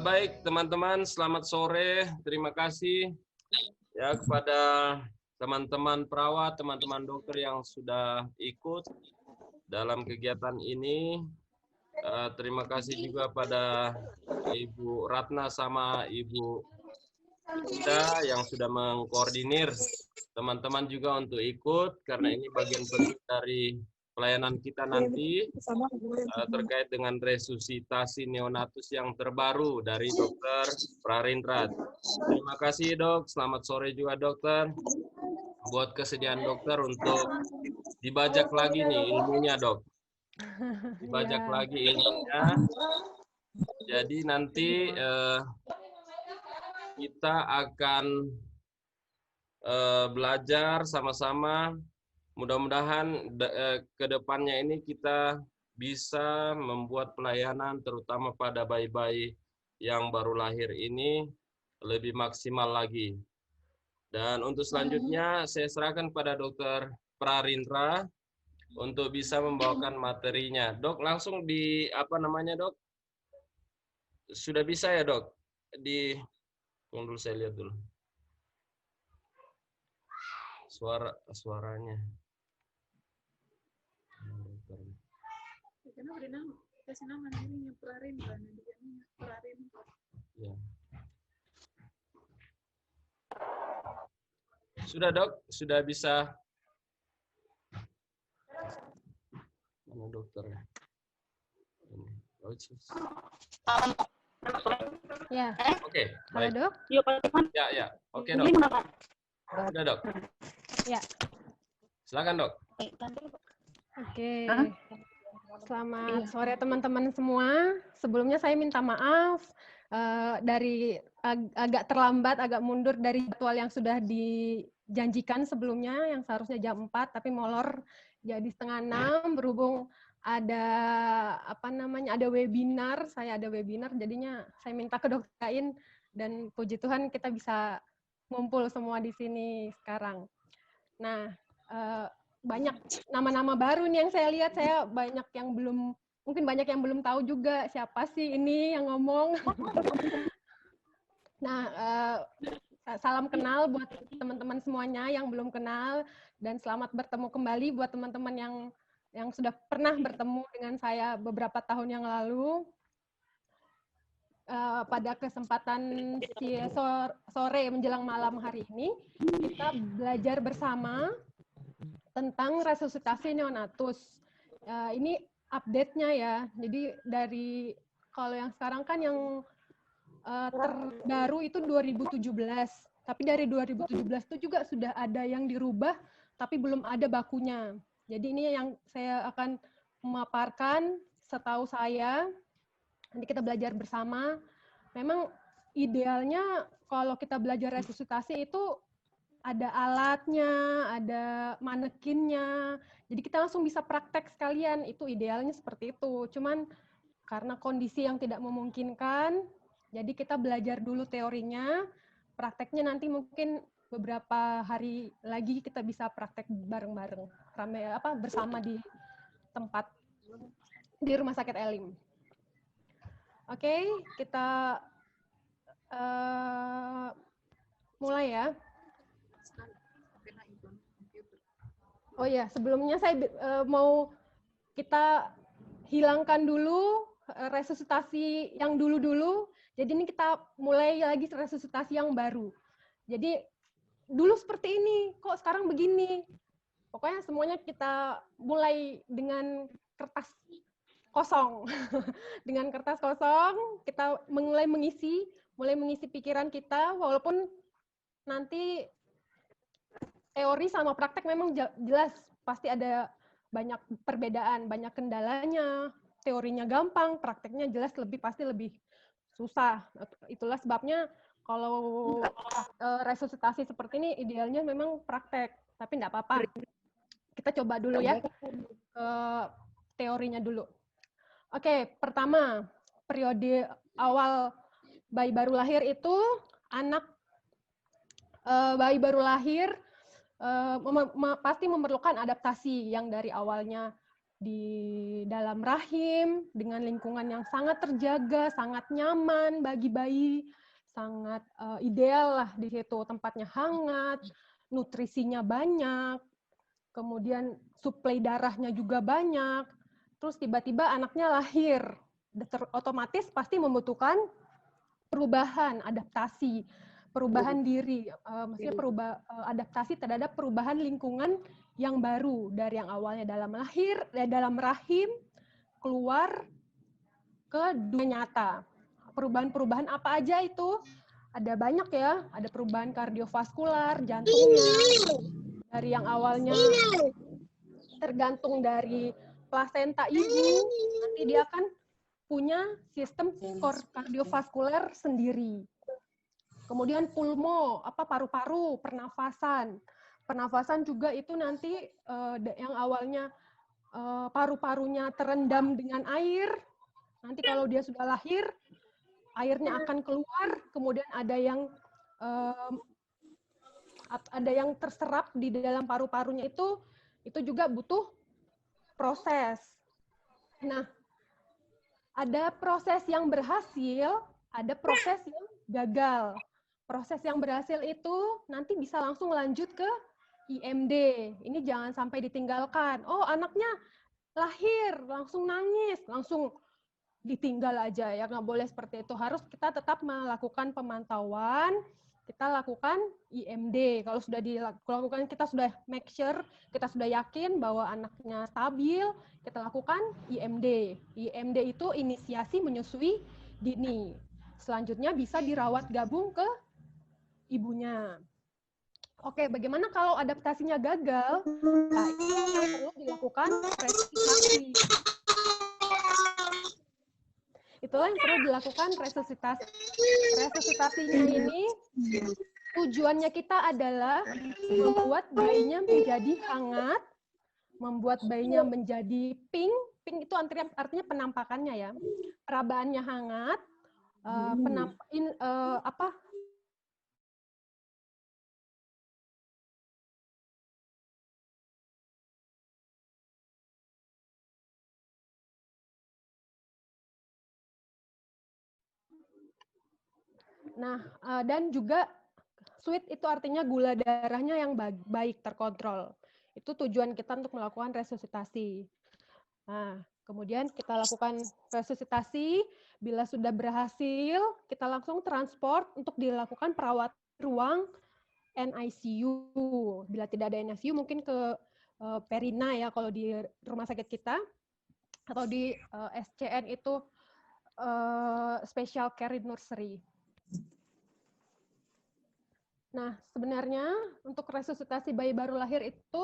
Baik, teman-teman, selamat sore. Terima kasih ya kepada teman-teman perawat, teman-teman dokter yang sudah ikut dalam kegiatan ini. Terima kasih juga pada Ibu Ratna sama Ibu Ida yang sudah mengkoordinir teman-teman juga untuk ikut, karena ini bagian penting dari pelayanan kita nanti terkait dengan resusitasi neonatus yang terbaru dari Dokter Prarindra. Terima kasih dok, selamat sore juga dokter. Buat kesediaan dokter untuk dibajak lagi nih ilmunya dok. Dibajak lagi ilmunya. Jadi nanti kita akan belajar sama-sama. Mudah-mudahan ke depannya ini kita bisa membuat pelayanan terutama pada bayi-bayi yang baru lahir ini lebih maksimal lagi. Dan untuk selanjutnya saya serahkan pada Dokter Prarindra untuk bisa membawakan materinya. Dok, langsung di apa namanya dok? Sudah bisa ya dok? Tunggu dulu saya lihat dulu. Suaranya. Ya. Sudah dok, sudah bisa. Mana dokternya? Ya. Oke, halo baik. dok. Ya. Oke dok. Sudah dok. Ya. Silakan dok. Oke. Selamat sore teman-teman semua. Sebelumnya saya minta maaf dari agak terlambat, agak mundur dari jadwal yang sudah dijanjikan sebelumnya, yang seharusnya jam 4 tapi molor jadi setengah 6 berhubung ada ada webinar, saya ada webinar, jadinya saya minta ke Dokter Ain dan puji Tuhan kita bisa ngumpul semua di sini sekarang. Nah, banyak nama-nama baru nih yang saya lihat, mungkin banyak yang belum tahu juga siapa sih ini yang ngomong. Nah, salam kenal buat teman-teman semuanya yang belum kenal, dan selamat bertemu kembali buat teman-teman yang sudah pernah bertemu dengan saya beberapa tahun yang lalu. Pada kesempatan sore menjelang malam hari ini, kita belajar bersama tentang resusitasi neonatus. Ini update-nya ya. Jadi kalau yang sekarang kan yang terbaru itu 2017. Tapi dari 2017 itu juga sudah ada yang dirubah, tapi belum ada bakunya. Jadi ini yang saya akan memaparkan setahu saya. Nanti kita belajar bersama. Memang idealnya kalau kita belajar resusitasi itu ada alatnya, ada manekinnya. Jadi kita langsung bisa praktek sekalian. Itu idealnya seperti itu. Cuman karena kondisi yang tidak memungkinkan, jadi kita belajar dulu teorinya, prakteknya nanti mungkin beberapa hari lagi kita bisa praktek bareng-bareng, bersama di tempat di Rumah Sakit Elim. Oke, kita mulai ya. Oh ya, sebelumnya saya mau kita hilangkan dulu resusitasi yang dulu-dulu. Jadi ini kita mulai lagi resusitasi yang baru. Jadi dulu seperti ini, kok sekarang begini. Pokoknya semuanya kita mulai dengan kertas kosong. Dengan kertas kosong, kita mulai mengisi pikiran kita, walaupun nanti teori sama praktek memang jelas pasti ada banyak perbedaan, banyak kendalanya. Teorinya gampang, prakteknya jelas pasti lebih susah. Itulah sebabnya kalau resusitasi seperti ini idealnya memang praktek, tapi enggak apa-apa. Kita coba dulu ya teorinya dulu. Oke, pertama, periode awal bayi baru lahir itu bayi baru lahir pasti memerlukan adaptasi yang dari awalnya di dalam rahim dengan lingkungan yang sangat terjaga, sangat nyaman bagi bayi, sangat ideal lah di situ, tempatnya hangat, nutrisinya banyak, kemudian suplai darahnya juga banyak. Terus tiba-tiba anaknya lahir, otomatis pasti membutuhkan perubahan, adaptasi, perubahan diri, maksudnya adaptasi terhadap perubahan lingkungan yang baru dari yang awalnya dalam rahim keluar ke dunia nyata. Perubahan-perubahan apa aja itu? Ada banyak ya, ada perubahan kardiovaskular, jantungnya dari yang awalnya tergantung dari plasenta ibu, nanti dia akan punya sistem kardiovaskuler sendiri. Kemudian pulmo, paru-paru, pernafasan. Pernafasan juga itu nanti yang awalnya paru-parunya terendam dengan air, nanti kalau dia sudah lahir, airnya akan keluar, kemudian ada yang terserap di dalam paru-parunya itu juga butuh proses. Nah, ada proses yang berhasil, ada proses yang gagal. Proses yang berhasil itu nanti bisa langsung lanjut ke IMD. Ini jangan sampai ditinggalkan. Oh, anaknya lahir, langsung nangis, langsung ditinggal aja ya, nggak boleh seperti itu. Harus kita tetap melakukan pemantauan, kita lakukan IMD. Kalau sudah dilakukan, kita sudah make sure, kita sudah yakin bahwa anaknya stabil, kita lakukan IMD. IMD itu inisiasi menyusui dini. Selanjutnya bisa dirawat gabung ke ibunya. Oke, bagaimana kalau adaptasinya gagal? Nah, itu yang perlu dilakukan resusitasi. Itulah yang perlu dilakukan resusitasi. Resusitasinya ini tujuannya kita adalah membuat bayinya menjadi hangat, membuat bayinya menjadi pink. Pink itu artinya penampakannya ya. Perabaannya hangat, Nah, dan juga sweet itu artinya gula darahnya yang baik, terkontrol. Itu tujuan kita untuk melakukan resusitasi. Nah, kemudian kita lakukan resusitasi, bila sudah berhasil, kita langsung transport untuk dilakukan perawatan ruang NICU. Bila tidak ada NICU, mungkin ke Perina ya, kalau di rumah sakit kita, atau di SCN itu Special Care Nursery. Nah, sebenarnya untuk resusitasi bayi baru lahir itu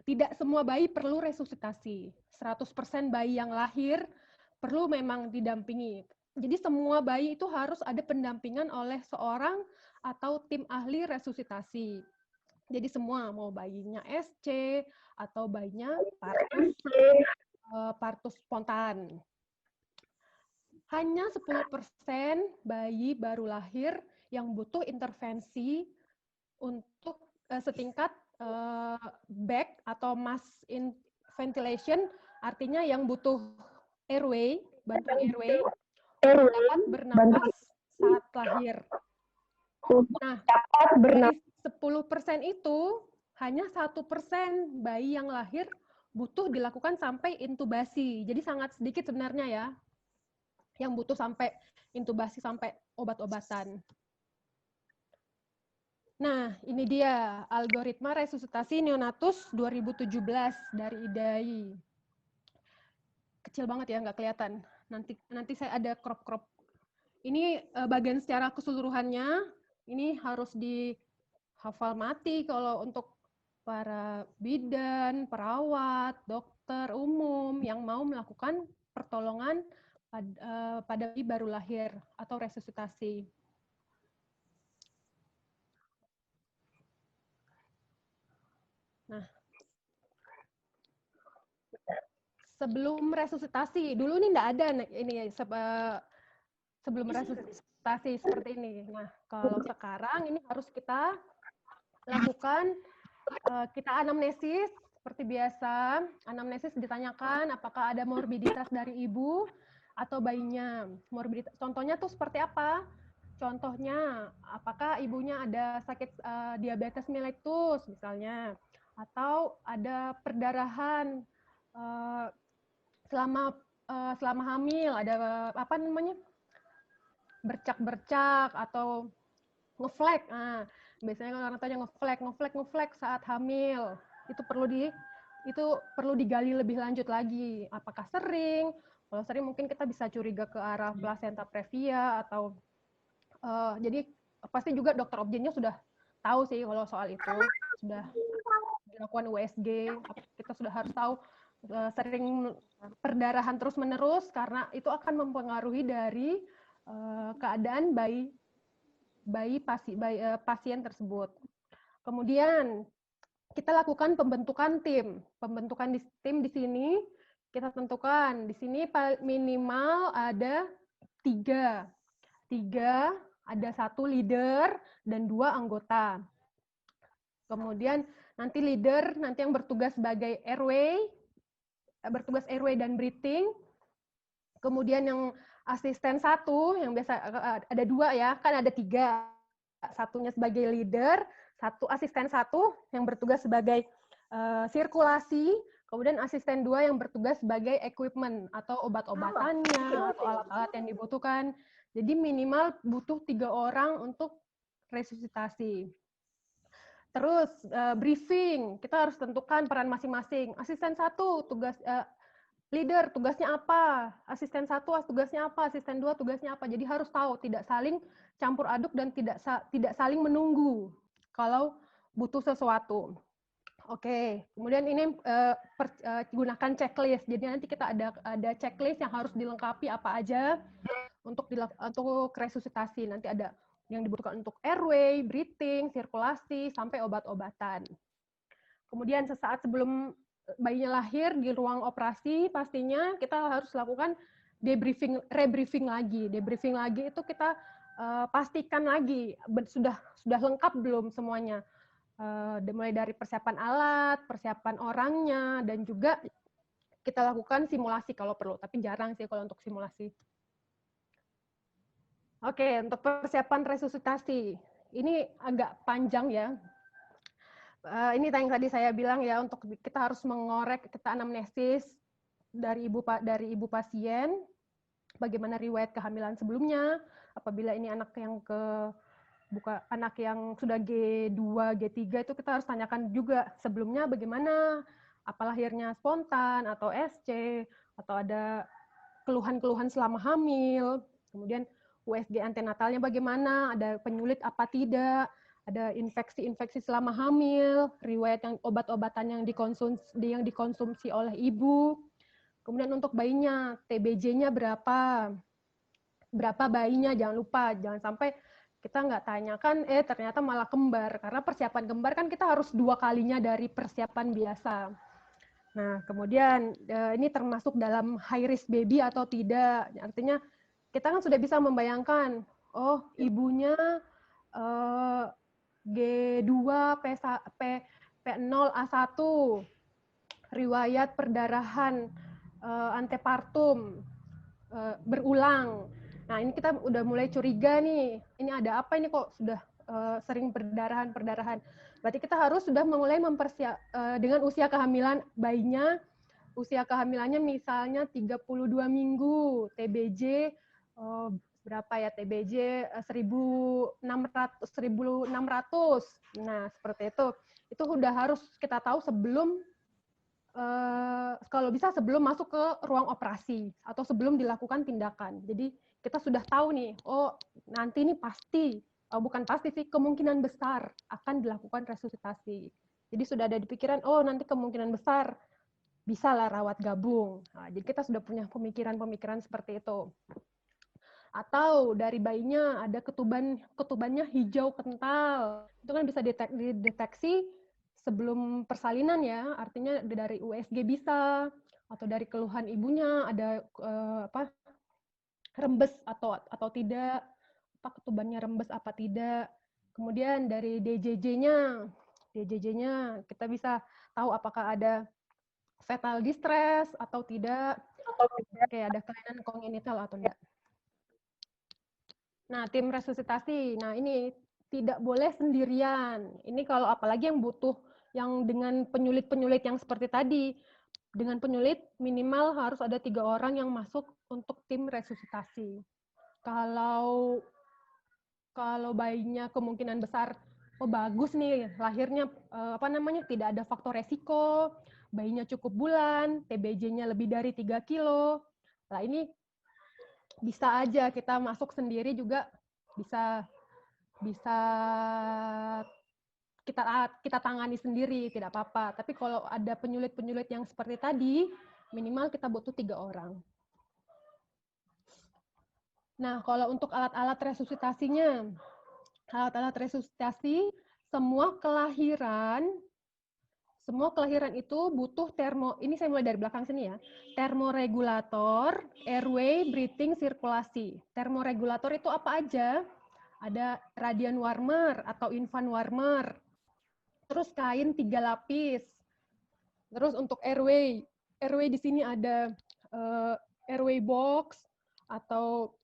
tidak semua bayi perlu resusitasi. 100% bayi yang lahir perlu memang didampingi. Jadi semua bayi itu harus ada pendampingan oleh seorang atau tim ahli resusitasi. Jadi semua, mau bayinya SC atau bayinya partus spontan. Hanya 10% bayi baru lahir yang butuh intervensi untuk setingkat BAC atau mass ventilation, artinya yang butuh airway, bantuan airway, dapat bernapas saat lahir. Nah, dari 10% itu, hanya 1% bayi yang lahir butuh dilakukan sampai intubasi. Jadi sangat sedikit sebenarnya ya, yang butuh sampai intubasi, sampai obat-obatan. Nah, ini dia algoritma resusitasi neonatus 2017 dari IDAI. Kecil banget ya, nggak kelihatan. Nanti saya ada crop. Ini bagian secara keseluruhannya, ini harus dihafal mati kalau untuk para bidan, perawat, dokter umum yang mau melakukan pertolongan pada bayi baru lahir atau resusitasi. Nah, sebelum resusitasi, dulu ini enggak ada ini sebelum resusitasi seperti ini. Nah, kalau sekarang ini harus kita lakukan, kita anamnesis, seperti biasa, anamnesis ditanyakan apakah ada morbiditas dari ibu atau bayinya. Morbiditas, contohnya tuh seperti apa? Contohnya, apakah ibunya ada sakit diabetes mellitus misalnya, atau ada perdarahan selama hamil, ada apa namanya, bercak-bercak atau ngeflek. Nah, biasanya orang tanya ngeflek saat hamil. Itu perlu digali lebih lanjut lagi. Apakah sering? Kalau sering mungkin kita bisa curiga ke arah placenta previa atau jadi pasti juga dokter objinnya sudah tahu sih kalau soal itu, sudah dilakukan USG, kita sudah harus tahu sering perdarahan terus-menerus karena itu akan mempengaruhi dari keadaan pasien tersebut. Kemudian kita lakukan pembentukan tim. Pembentukan tim di sini kita tentukan. Di sini minimal ada 3. Ada 1 leader dan 2 anggota. Kemudian nanti leader nanti yang bertugas sebagai RW dan breathing. Kemudian yang asisten 1 yang biasa ada 2 ya, kan ada 3. Satunya sebagai leader, 1 asisten 1 yang bertugas sebagai sirkulasi, kemudian asisten 2 yang bertugas sebagai equipment atau obat-obatannya atau alat-alat yang dibutuhkan. Jadi minimal butuh 3 orang untuk resusitasi. Terus briefing, kita harus tentukan peran masing-masing. Asisten 1 tugas leader tugasnya apa, asisten 1 tugasnya apa, asisten 2 tugasnya apa. Jadi harus tahu, tidak saling campur aduk dan tidak saling menunggu kalau butuh sesuatu. Oke, kemudian ini gunakan checklist. Jadi nanti kita ada checklist yang harus dilengkapi apa aja untuk resusitasi. Nanti ada yang dibutuhkan untuk airway, breathing, sirkulasi, sampai obat-obatan. Kemudian sesaat sebelum bayinya lahir di ruang operasi, pastinya kita harus lakukan rebriefing lagi. Debriefing lagi itu kita pastikan lagi sudah lengkap belum semuanya. Mulai dari persiapan alat, persiapan orangnya, dan juga kita lakukan simulasi kalau perlu, tapi jarang sih kalau untuk simulasi. Oke, untuk persiapan resusitasi, ini agak panjang ya. Ini yang tadi saya bilang ya, untuk kita harus mengorek, kita anamnesis dari ibu pasien, bagaimana riwayat kehamilan sebelumnya, apabila ini anak yang sudah G2, G3 itu kita harus tanyakan juga sebelumnya bagaimana, apa lahirnya spontan atau SC, atau ada keluhan-keluhan selama hamil, kemudian USG antenatalnya bagaimana, ada penyulit apa tidak, ada infeksi-infeksi selama hamil, riwayat yang obat-obatan yang dikonsumsi oleh ibu. Kemudian untuk bayinya, TBJ-nya berapa bayinya, jangan lupa, jangan sampai kita nggak tanyakan, ternyata malah kembar, karena persiapan kembar kan kita harus 2 kalinya dari persiapan biasa. Nah, kemudian ini termasuk dalam high risk baby atau tidak, artinya kita kan sudah bisa membayangkan, oh ibunya G2, P0A1, riwayat perdarahan antepartum berulang. Nah, ini kita udah mulai curiga nih, ini ada apa ini kok sudah sering perdarahan. Berarti kita harus sudah mulai dengan usia kehamilan bayinya, usia kehamilannya misalnya 32 minggu, TBJ berapa ya, TBJ 1.600. Nah, seperti itu. Itu udah harus kita tahu sebelum kalau bisa sebelum masuk ke ruang operasi atau sebelum dilakukan tindakan. Jadi kita sudah tahu nih, oh nanti ini pasti, bukan pasti sih, kemungkinan besar akan dilakukan resusitasi. Jadi sudah ada di pikiran, oh nanti kemungkinan besar bisa lah rawat gabung. Nah, jadi kita sudah punya pemikiran-pemikiran seperti itu. Atau dari bayinya ada ketubannya hijau kental. Itu kan bisa dideteksi sebelum persalinan ya, artinya dari USG bisa, atau dari keluhan ibunya ada rembes atau tidak, ketubannya rembes apa tidak. Kemudian dari DJJ-nya kita bisa tahu apakah ada fetal distress atau tidak, kayak ada kelainan kongenital atau tidak. Nah, tim resusitasi, nah ini tidak boleh sendirian. Ini kalau apalagi yang butuh, yang dengan penyulit-penyulit yang seperti tadi, dengan penyulit minimal harus ada 3 orang yang masuk untuk tim resusitasi. Kalau bayinya kemungkinan besar, oh bagus nih lahirnya tidak ada faktor resiko, bayinya cukup bulan, TBJ-nya lebih dari 3 kilo. Nah ini bisa aja kita masuk sendiri juga, bisa kita tangani sendiri, tidak apa-apa. Tapi kalau ada penyulit-penyulit yang seperti tadi, minimal kita butuh 3 orang. Nah, kalau untuk alat-alat resusitasinya, alat-alat resusitasi, semua kelahiran itu butuh ini saya mulai dari belakang sini ya, termoregulator, airway, breathing, sirkulasi. Termoregulator itu apa aja? Ada radian warmer atau infant warmer, terus kain 3 lapis, terus untuk airway di sini ada airway box atau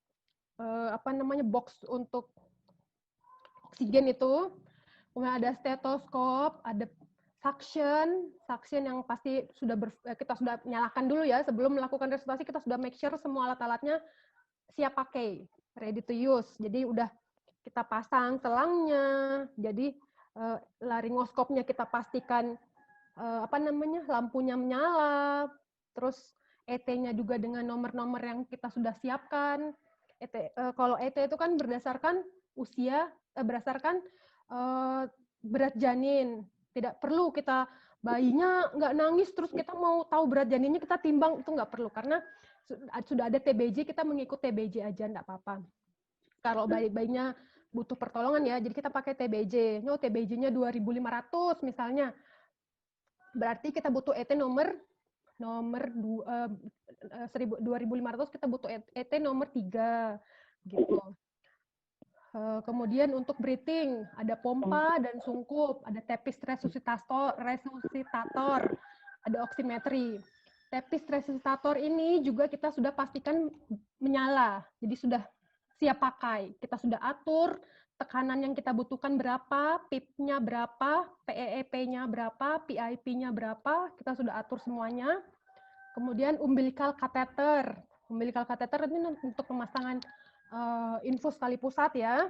box untuk oksigen itu, kemudian ada stetoskop, ada suction yang pasti kita sudah nyalakan dulu ya, sebelum melakukan resusitasi kita sudah make sure semua alat-alatnya siap pakai, ready to use. Jadi udah kita pasang selangnya, jadi laringoskopnya kita pastikan lampunya menyala, terus ET-nya juga dengan nomor-nomor yang kita sudah siapkan. Kalau ET itu kan berdasarkan usia, berdasarkan berat janin. Tidak perlu kita bayinya nggak nangis terus kita mau tahu berat janinnya kita timbang, itu nggak perlu karena sudah ada TBJ, kita mengikut TBJ aja nggak apa-apa. Kalau bayinya butuh pertolongan ya, jadi kita pakai TBJ. TBJ-nya 2.500 misalnya. Berarti kita butuh ET nomor 2.500, kita butuh ET nomor 3 gitu. Kemudian untuk breathing ada pompa dan sungkup, ada tepis resusitator, ada oximetry. Tepis resusitator ini juga kita sudah pastikan menyala, jadi sudah siap pakai. Kita sudah atur tekanan yang kita butuhkan berapa, PIP-nya berapa, PEEP-nya berapa, PIP-nya berapa, kita sudah atur semuanya. Kemudian umbilical catheter. Umbilical catheter ini untuk pemasangan infus tali pusat ya.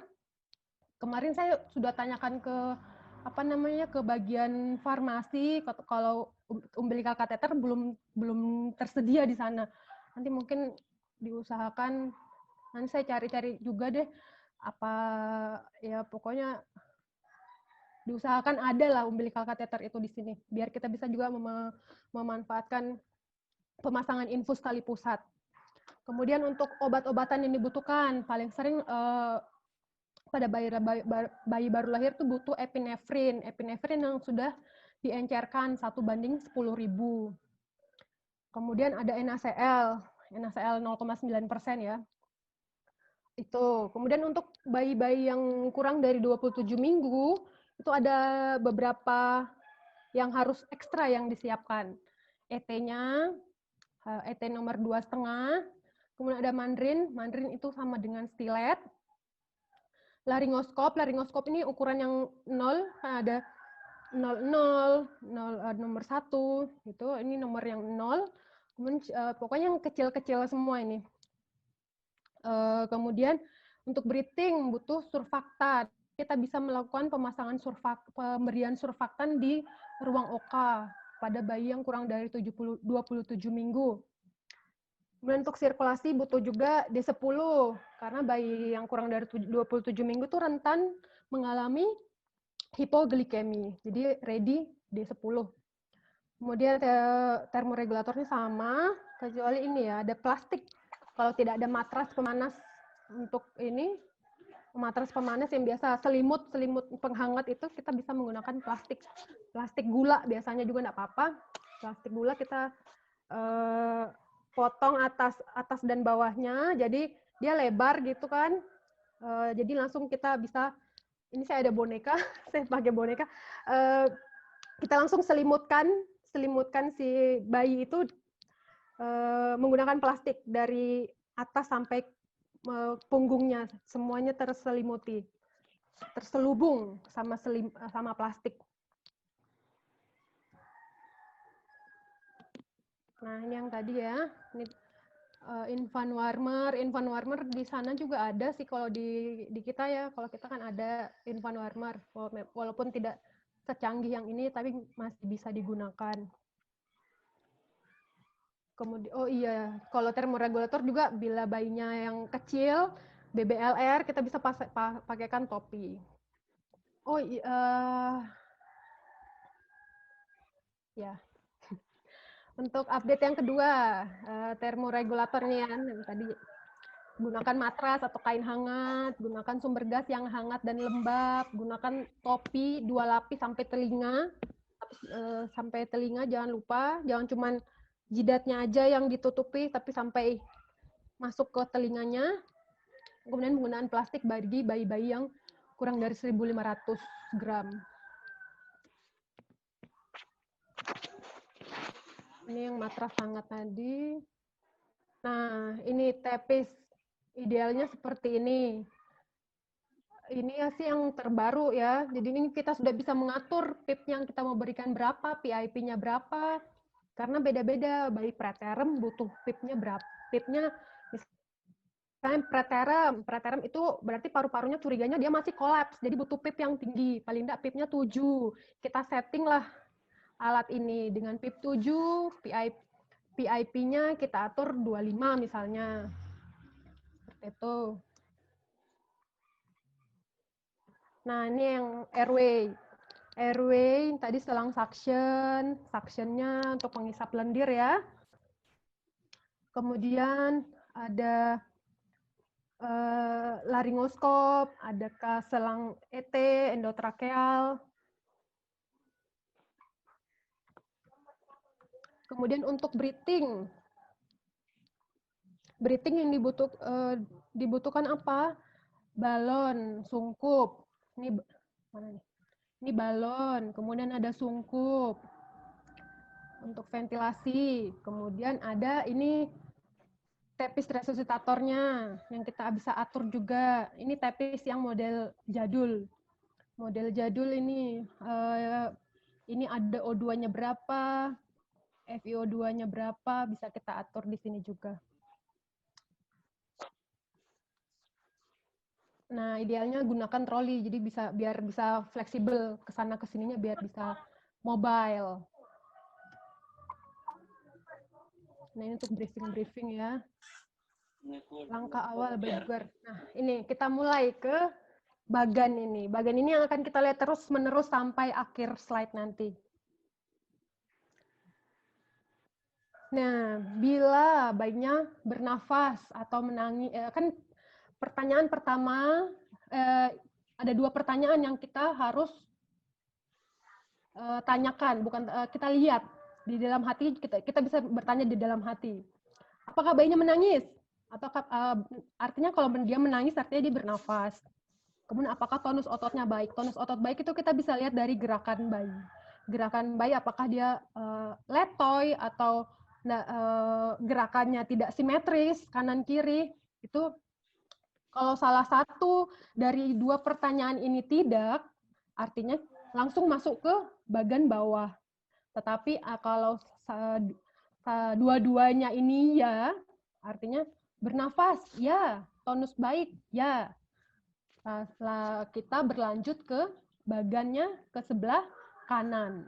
Kemarin saya sudah tanyakan ke ke bagian farmasi, kalau umbilical catheter belum tersedia di sana. Nanti mungkin diusahakan, nanti saya cari-cari juga deh, pokoknya diusahakan ada lah umbilical catheter itu di sini, biar kita bisa juga memanfaatkan pemasangan infus tali pusat. Kemudian untuk obat-obatan yang dibutuhkan, paling sering pada bayi baru lahir itu butuh epinefrin yang sudah diencerkan 1:10.000. Kemudian ada NaCl 0,9% ya. Itu. Kemudian untuk bayi-bayi yang kurang dari 27 minggu, itu ada beberapa yang harus ekstra yang disiapkan. ET-nya, ET nomor 2,5, kemudian ada mandrin itu sama dengan stilet. Laringoskop ini ukuran yang 0, ada 00, nomor 1, gitu. Ini nomor yang 0, kemudian pokoknya yang kecil-kecil semua ini. Kemudian untuk breathing butuh surfaktan. Kita bisa melakukan pemberian surfaktan di ruang OK pada bayi yang kurang dari 27 minggu. Kemudian untuk sirkulasi butuh juga D10, karena bayi yang kurang dari 27 minggu itu rentan mengalami hipoglikemi. Jadi ready D10. Kemudian termoregulatornya sama, kecuali ini ya, ada plastik. Kalau tidak ada matras pemanas untuk ini, matras pemanas yang biasa selimut penghangat itu, kita bisa menggunakan plastik gula biasanya juga nggak apa-apa. Plastik gula kita potong atas dan bawahnya, jadi dia lebar gitu kan. Jadi langsung kita bisa, ini saya ada boneka, saya pakai boneka. kita langsung selimutkan si bayi itu menggunakan plastik dari atas sampai punggungnya, semuanya terselubung sama plastik. Nah, ini yang tadi ya, ini infant warmer. Infant warmer di sana juga ada sih kalau di kita ya. Kalau kita kan ada infant warmer, walaupun tidak secanggih yang ini, tapi masih bisa digunakan. Kemudian, oh iya, kalau termoregulator juga bila bayinya yang kecil, BBLR, kita bisa pakaikan topi. Oh iya, ya. Untuk update yang kedua, termoregulator nih ya, tadi gunakan matras atau kain hangat, gunakan sumber gas yang hangat dan lembab, gunakan topi 2 lapis sampai telinga, jangan lupa, jangan cuman jidatnya aja yang ditutupi, tapi sampai masuk ke telinganya. Kemudian penggunaan plastik bagi bayi-bayi yang kurang dari 1.500 gram. Ini yang matras hangat tadi. Nah, ini tepis. Idealnya seperti ini. Ini sih yang terbaru ya. Jadi ini kita sudah bisa mengatur PIP yang kita mau berikan berapa, PIP-nya berapa. Karena beda-beda, bayi preterm butuh PIP-nya berapa. PIP-nya misalnya preterm itu berarti paru-parunya curiganya dia masih kolaps, jadi butuh PIP yang tinggi. Paling enggak PIP-nya 7. Kita setting lah alat ini dengan PIP 7, PIP-nya kita atur 25 misalnya. Seperti itu. Nah, ini yang airway. Airway tadi selang suctionnya untuk menghisap lendir ya. Kemudian ada laringoskop, ada selang ET, endotrakeal. Kemudian untuk breathing yang dibutuhkan apa? Balon, sungkup. Ini mana nih? Ini balon, kemudian ada sungkup untuk ventilasi. Kemudian ada ini tepis resusitatornya yang kita bisa atur juga. Ini tepis yang model jadul. Model jadul ini ada O2-nya berapa, FiO2-nya berapa, bisa kita atur di sini juga. Nah, idealnya gunakan troli, jadi biar bisa fleksibel ke sana ke sininya, biar bisa mobile. Nah, ini untuk briefing ya. Langkah awal Badger. Nah, ini kita mulai ke bagan ini. Bagan ini yang akan kita lihat terus-menerus sampai akhir slide nanti. Nah, bila bayinya bernafas atau menangis, kan pertanyaan pertama, ada 2 pertanyaan yang kita harus tanyakan, bukan kita lihat di dalam hati, kita bisa bertanya di dalam hati. Apakah bayinya menangis? Atau artinya kalau dia menangis artinya dia bernafas. Kemudian apakah tonus ototnya baik? Tonus otot baik itu kita bisa lihat dari gerakan bayi. Gerakan bayi apakah dia letoy atau gerakannya tidak simetris kanan kiri. Itu kalau salah satu dari 2 pertanyaan ini tidak, artinya langsung masuk ke bagian bawah. Tetapi kalau dua-duanya ini ya, artinya bernafas, ya. Tonus baik, ya. Setelah kita berlanjut ke bagannya ke sebelah kanan.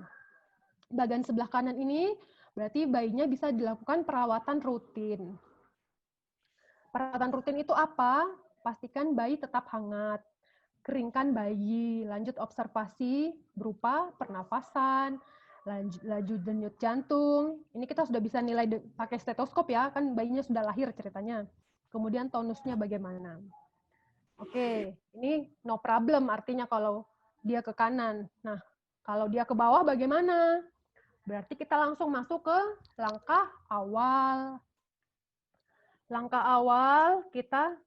Bagian sebelah kanan ini berarti bayinya bisa dilakukan perawatan rutin. Perawatan rutin itu apa? Pastikan bayi tetap hangat. Keringkan bayi, lanjut observasi berupa pernafasan, laju denyut jantung. Ini kita sudah bisa nilai pakai stetoskop ya, kan bayinya sudah lahir ceritanya. Kemudian tonusnya bagaimana. Oke, ini no problem artinya kalau dia ke kanan. Nah, kalau dia ke bawah bagaimana? Berarti kita langsung masuk ke langkah awal. Langkah awal kita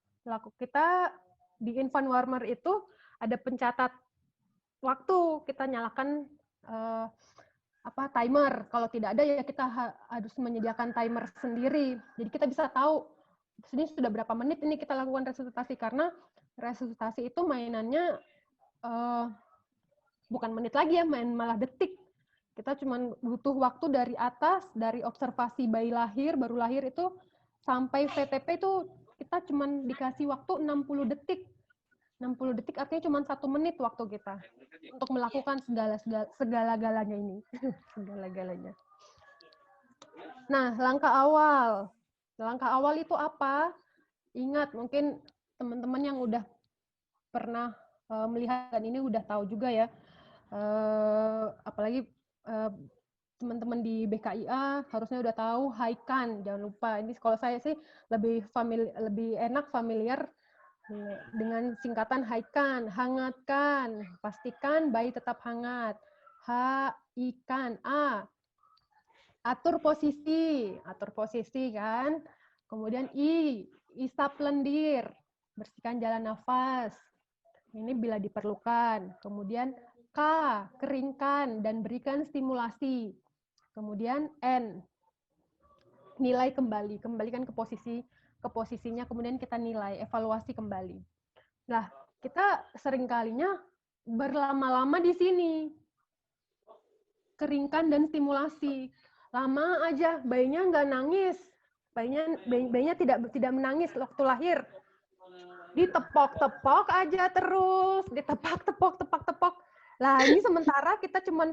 di infant warmer itu ada pencatat waktu. Kita nyalakan timer. Kalau tidak ada ya kita harus menyediakan timer sendiri. Jadi kita bisa tahu ini sudah berapa menit ini kita lakukan resusitasi, karena resusitasi itu mainannya bukan menit lagi ya, malah detik. Kita cuma butuh waktu dari atas, dari observasi bayi lahir, baru lahir itu, sampai VTP itu kita cuma dikasih waktu 60 detik. 60 detik artinya cuma 1 menit waktu kita untuk melakukan segala-galanya ini. Segala-galanya. Nah, langkah awal. Langkah awal itu apa? Ingat, mungkin teman-teman yang udah pernah melihat ini udah tahu juga ya. Apalagi teman-teman di BKIA harusnya udah tahu Haikan, jangan lupa. Ini kalau saya sih lebih enak familiar dengan singkatan Haikan, hangatkan, pastikan bayi tetap hangat. Haikan, atur posisi kan. Kemudian isap lendir, bersihkan jalan nafas. Ini bila diperlukan. Kemudian K, keringkan dan berikan stimulasi. Kemudian N, nilai kembali, kembalikan ke posisinya, kemudian kita nilai, evaluasi kembali. Nah, kita seringkalinya berlama-lama di sini. Keringkan dan stimulasi. Lama aja, bayinya nggak nangis. Bayinya tidak menangis waktu lahir. Ditepok-tepok aja terus, ditepok-tepok. Lah ini sementara kita cuma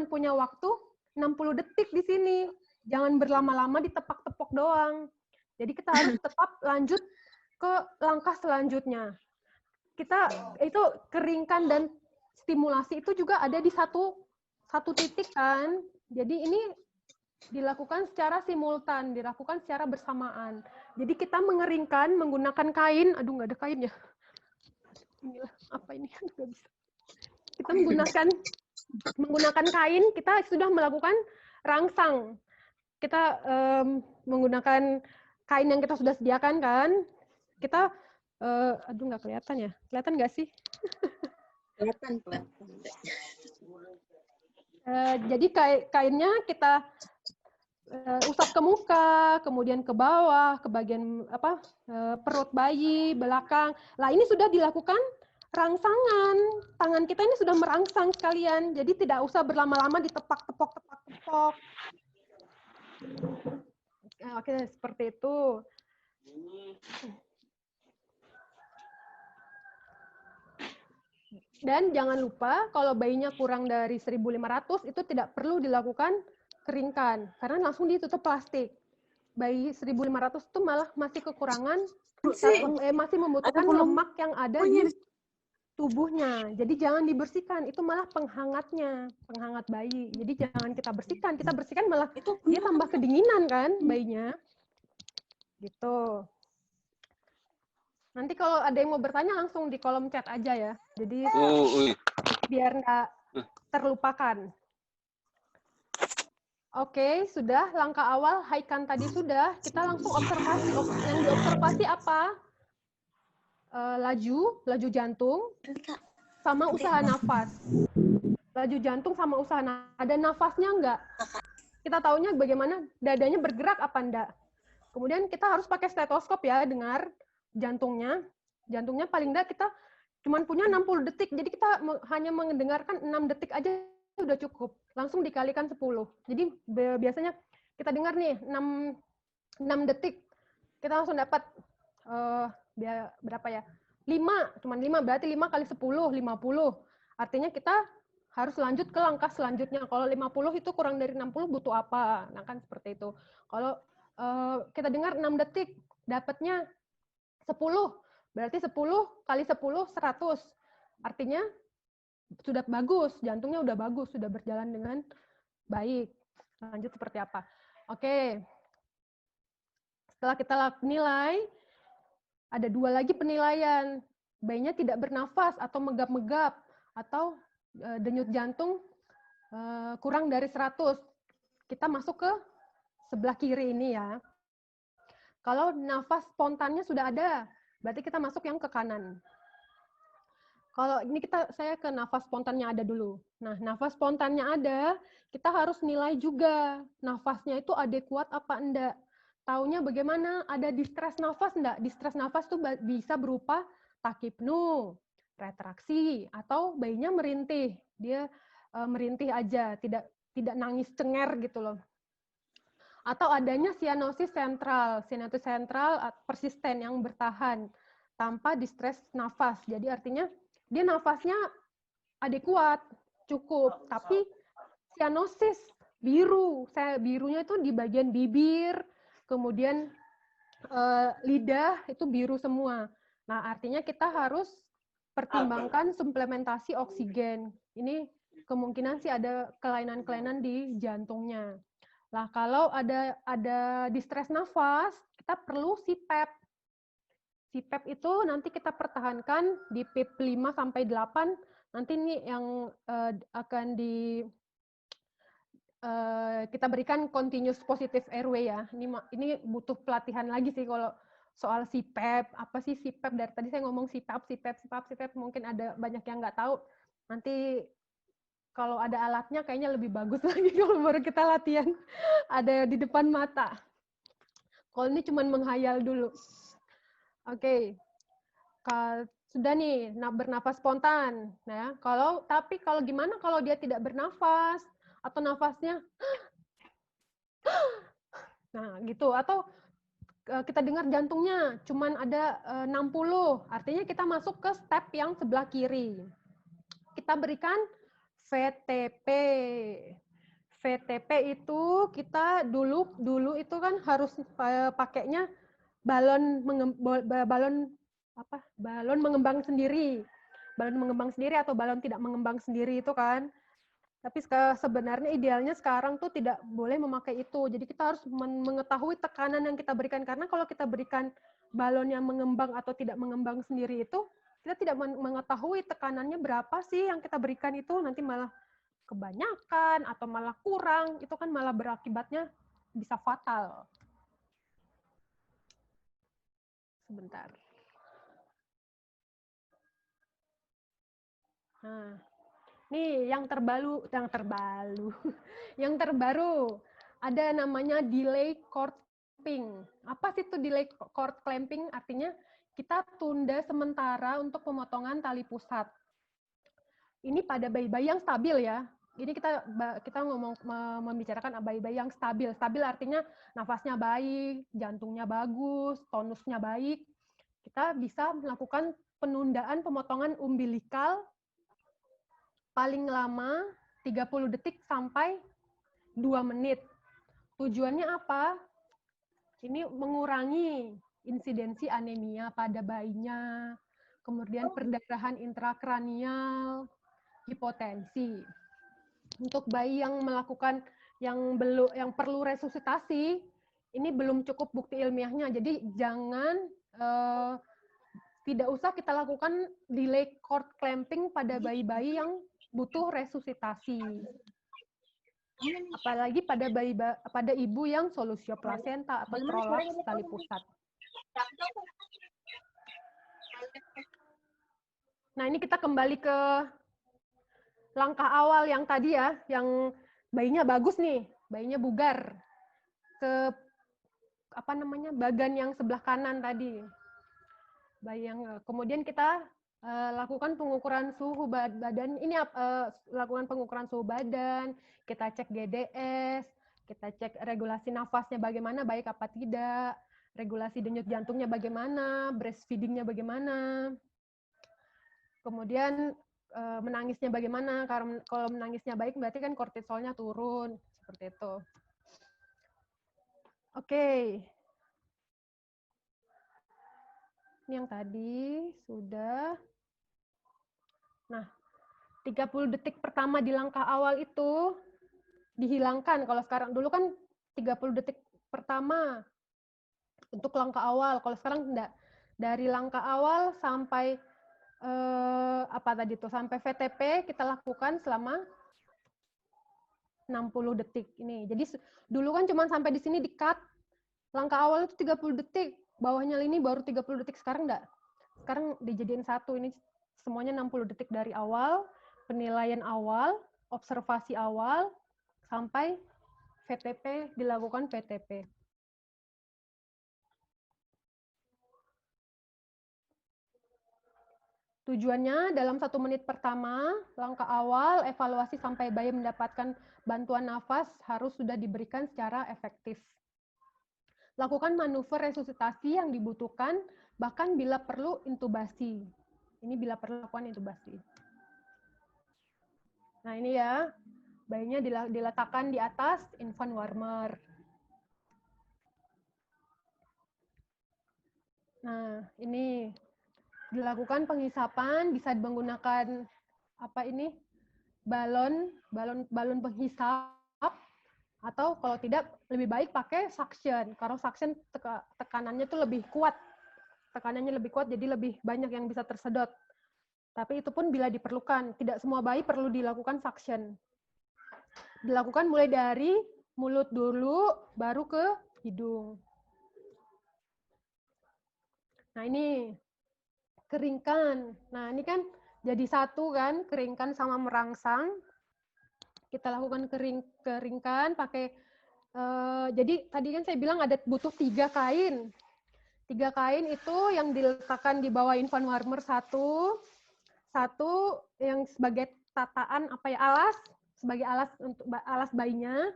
punya waktu 60 detik di sini. Jangan berlama-lama ditepok-tepok doang. Jadi kita harus tetap lanjut ke langkah selanjutnya. Kita itu keringkan dan stimulasi itu juga ada di satu titik kan. Jadi ini dilakukan secara simultan, dilakukan secara bersamaan. Jadi kita mengeringkan menggunakan kain. Aduh, nggak ada kain ya. Inilah apa ini? Nggak bisa. Kita menggunakan kain, kita sudah melakukan rangsang. Kita menggunakan kain yang kita sudah sediakan kan. Kita, aduh nggak kelihatan ya. Kelihatan nggak sih? Kelihatan. Jadi kainnya kita usap ke muka, kemudian ke bawah, ke bagian perut bayi, belakang. Lah ini sudah dilakukan rangsangan. Tangan kita ini sudah merangsang sekalian. Jadi tidak usah berlama-lama ditepak-tepok. Oke, seperti itu. Dan jangan lupa kalau bayinya kurang dari 1.500 itu tidak perlu dilakukan keringkan karena langsung ditutup plastik. Bayi 1.500 itu malah masih kekurangan, masih membutuhkan lemak yang ada di tubuhnya. Jadi jangan dibersihkan, itu malah penghangat bayi. Jadi jangan kita bersihkan malah dia tambah kedinginan kan bayinya. Gitu. Nanti kalau ada yang mau bertanya langsung di kolom chat aja ya. Jadi biar nggak terlupakan. Oke, sudah langkah awal Haikan tadi sudah. Kita langsung observasi. Yang diobservasi apa? Laju jantung, sama usaha nafas. Laju jantung sama usaha nafas. Ada nafasnya enggak? Kita taunya bagaimana dadanya bergerak apa enggak. Kemudian kita harus pakai stetoskop ya, dengar jantungnya. Jantungnya paling enggak kita cuma punya 60 detik. Jadi kita hanya mendengarkan 6 detik aja udah cukup. Langsung dikalikan 10. Jadi biasanya kita dengar nih 6 detik. Kita langsung dapat berapa ya? 5, cuman 5, berarti 5 kali 10, 50. Artinya kita harus lanjut ke langkah selanjutnya. Kalau 50 itu kurang dari 60 butuh apa? Nah kan seperti itu. Kalau kita dengar 6 detik, dapatnya 10. Berarti 10 kali 10, 100. Artinya sudah bagus, jantungnya udah bagus, sudah berjalan dengan baik. Lanjut seperti apa? Oke. Setelah kita nilai, ada 2 lagi penilaian. Bayinya tidak bernafas atau megap-megap atau denyut jantung kurang dari 100. Kita masuk ke sebelah kiri ini ya. Kalau nafas spontannya sudah ada, berarti kita masuk yang ke kanan. Kalau ini saya ke nafas spontannya ada dulu. Nah, nafas spontannya ada, kita harus nilai juga nafasnya itu adekuat apa enggak. Taunya bagaimana? Ada distress nafas enggak? Distress nafas itu bisa berupa takipnu, retraksi, atau bayinya merintih. Dia merintih aja, tidak nangis cenger gitu loh. Atau adanya sianosis sentral persisten yang bertahan tanpa distress nafas. Jadi artinya dia nafasnya adekuat, cukup, tapi sianosis biru. Birunya itu di bagian bibir, kemudian lidah itu biru semua. Nah, artinya kita harus pertimbangkan suplementasi oksigen. Ini kemungkinan sih ada kelainan-kelainan di jantungnya. Lah, kalau ada distress nafas, kita perlu CPAP. CPAP itu nanti kita pertahankan di PIP 5 sampai 8. Nanti ini yang akan kita berikan continuous positive airway ya. Ini butuh pelatihan lagi sih kalau soal CPAP. Apa sih CPAP? Dari tadi saya ngomong CPAP, mungkin ada banyak yang nggak tahu. Nanti kalau ada alatnya kayaknya lebih bagus lagi kalau baru kita latihan ada di depan mata. Kalau ini cuma menghayal dulu. Oke. Sudah nih, bernafas spontan. Nah, tapi kalau gimana kalau dia tidak bernafas atau nafasnya nah gitu, atau kita dengar jantungnya cuman ada 60, artinya kita masuk ke step yang sebelah kiri. Kita berikan VTP. VTP itu kita dulu itu kan harus pakainya balon mengembang sendiri. Balon mengembang sendiri atau balon tidak mengembang sendiri itu kan. Tapi sebenarnya idealnya sekarang tuh tidak boleh memakai itu. Jadi kita harus mengetahui tekanan yang kita berikan. Karena kalau kita berikan balon yang mengembang atau tidak mengembang sendiri itu, kita tidak mengetahui tekanannya berapa sih yang kita berikan itu. Nanti malah kebanyakan atau malah kurang. Itu kan malah berakibatnya bisa fatal. Sebentar. Nah, nih yang terbaru, yang terbaru ada namanya delay cord clamping. Apa sih itu delay cord clamping? Artinya kita tunda sementara untuk pemotongan tali pusat. Ini pada bayi-bayi yang stabil ya. Ini kita membicarakan bayi-bayi yang stabil. Stabil artinya nafasnya baik, jantungnya bagus, tonusnya baik. Kita bisa melakukan penundaan pemotongan umbilikal paling lama 30 detik sampai 2 menit. Tujuannya apa? Ini mengurangi insidensi anemia pada bayinya, kemudian perdarahan intrakranial, hipotensi. Untuk bayi yang melakukan yang perlu resusitasi, ini belum cukup bukti ilmiahnya. Jadi jangan tidak usah kita lakukan delay cord clamping pada bayi-bayi yang butuh resusitasi. Apalagi pada ibu yang solusio plasenta atau prolaps tali pusat. Nah, ini kita kembali ke langkah awal yang tadi ya, yang bayinya bagus nih, bayinya bugar. Ke bagan yang sebelah kanan tadi. Kemudian kita lakukan pengukuran suhu badan. Ini lakukan pengukuran suhu badan, kita cek GDS, kita cek regulasi nafasnya bagaimana, baik apa tidak, regulasi denyut jantungnya bagaimana, breastfeedingnya bagaimana, kemudian menangisnya bagaimana. Kalau menangisnya baik berarti kan kortisolnya turun, seperti itu. Oke. Ini yang tadi sudah. Nah, 30 detik pertama di langkah awal itu dihilangkan. Kalau sekarang, dulu kan 30 detik pertama untuk langkah awal. Kalau sekarang enggak. Dari langkah awal sampai sampai VTP kita lakukan selama 60 detik ini. Jadi dulu kan cuma sampai di sini di-cut. Langkah awal itu 30 detik, bawahnya ini baru 30 detik. Sekarang enggak. Sekarang dijadiin satu ini semuanya 60 detik dari awal, penilaian awal, observasi awal, sampai VTP, dilakukan VTP. Tujuannya dalam 1 menit pertama, langkah awal, evaluasi sampai bayi mendapatkan bantuan nafas harus sudah diberikan secara efektif. Lakukan manuver resusitasi yang dibutuhkan, bahkan bila perlu intubasi. Ini bila perlu lakukan intubasi. Nah ini ya, bayinya diletakkan di atas infant warmer. Nah ini dilakukan penghisapan, bisa menggunakan apa ini, balon penghisap, atau kalau tidak lebih baik pakai suction. Kalau suction tekanannya tuh lebih kuat, tekanannya lebih kuat, jadi lebih banyak yang bisa tersedot. Tapi itu pun bila diperlukan, tidak semua bayi perlu dilakukan suction. Dilakukan mulai dari mulut dulu, baru ke hidung. Nah ini keringkan. Nah ini kan jadi satu kan, keringkan sama merangsang. Kita lakukan keringkan pakai, jadi tadi kan saya bilang ada butuh 3 kain. 3 kain itu yang diletakkan di bawah infant warmer satu yang sebagai tataan apa ya, alas, sebagai alas untuk alas bayinya.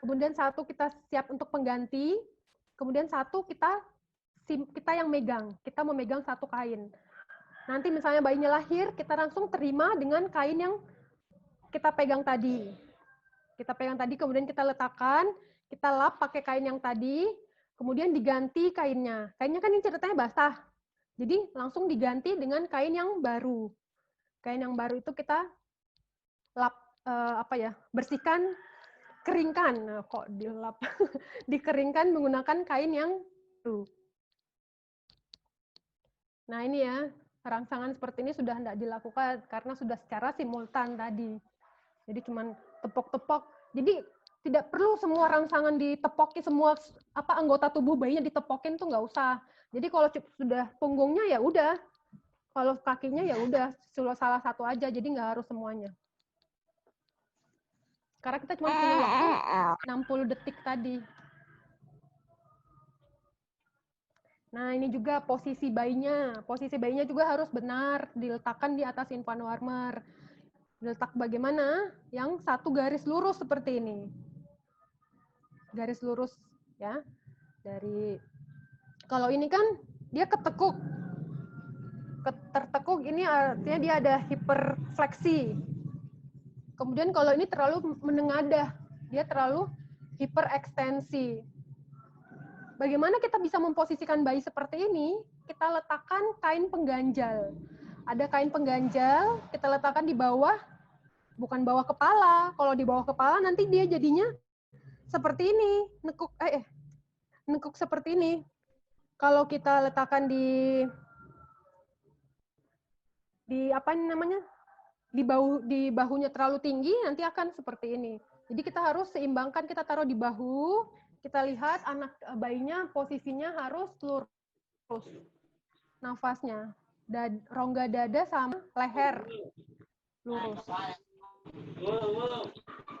Kemudian satu kita siap untuk pengganti. Kemudian satu kita yang megang, kita memegang satu kain. Nanti misalnya bayinya lahir, kita langsung terima dengan kain yang kita pegang tadi. Kita pegang tadi, kemudian kita letakkan, kita lap pakai kain yang tadi, kemudian diganti kainnya. Kainnya kan ini ceritanya basah, jadi langsung diganti dengan kain yang baru. Kain yang baru itu kita lap, bersihkan, keringkan. Kok dilap? Dikeringkan menggunakan kain yang baru. Nah ini ya, rangsangan seperti ini sudah tidak dilakukan karena sudah secara simultan tadi. Jadi cuman tepok-tepok. Jadi tidak perlu semua rangsangan ditepoki, semua anggota tubuh bayinya ditepokin tuh nggak usah. Jadi kalau sudah punggungnya ya udah, kalau kakinya ya udah, salah satu aja. Jadi nggak harus semuanya. Karena kita cuma punya waktu 60 detik tadi. Nah, ini juga posisi bayinya. Posisi bayinya juga harus benar, diletakkan di atas infant warmer. Diletak bagaimana? Yang satu garis lurus seperti ini. Garis lurus ya. Dari kalau ini kan dia ketekuk. Tertekuk ini artinya dia ada hiperfleksi. Kemudian kalau ini terlalu menengadah, dia terlalu hiperekstensi. Bagaimana kita bisa memposisikan bayi seperti ini? Kita letakkan kain pengganjal. Ada kain pengganjal, kita letakkan di bawah, bukan bawah kepala. Kalau di bawah kepala nanti dia jadinya seperti ini, nekuk seperti ini. Kalau kita letakkan di apa namanya? Di bahunya terlalu tinggi, nanti akan seperti ini. Jadi kita harus seimbangkan, kita taruh di bahu, kita lihat anak bayinya posisinya harus lurus nafasnya, rongga dada sama leher lurus.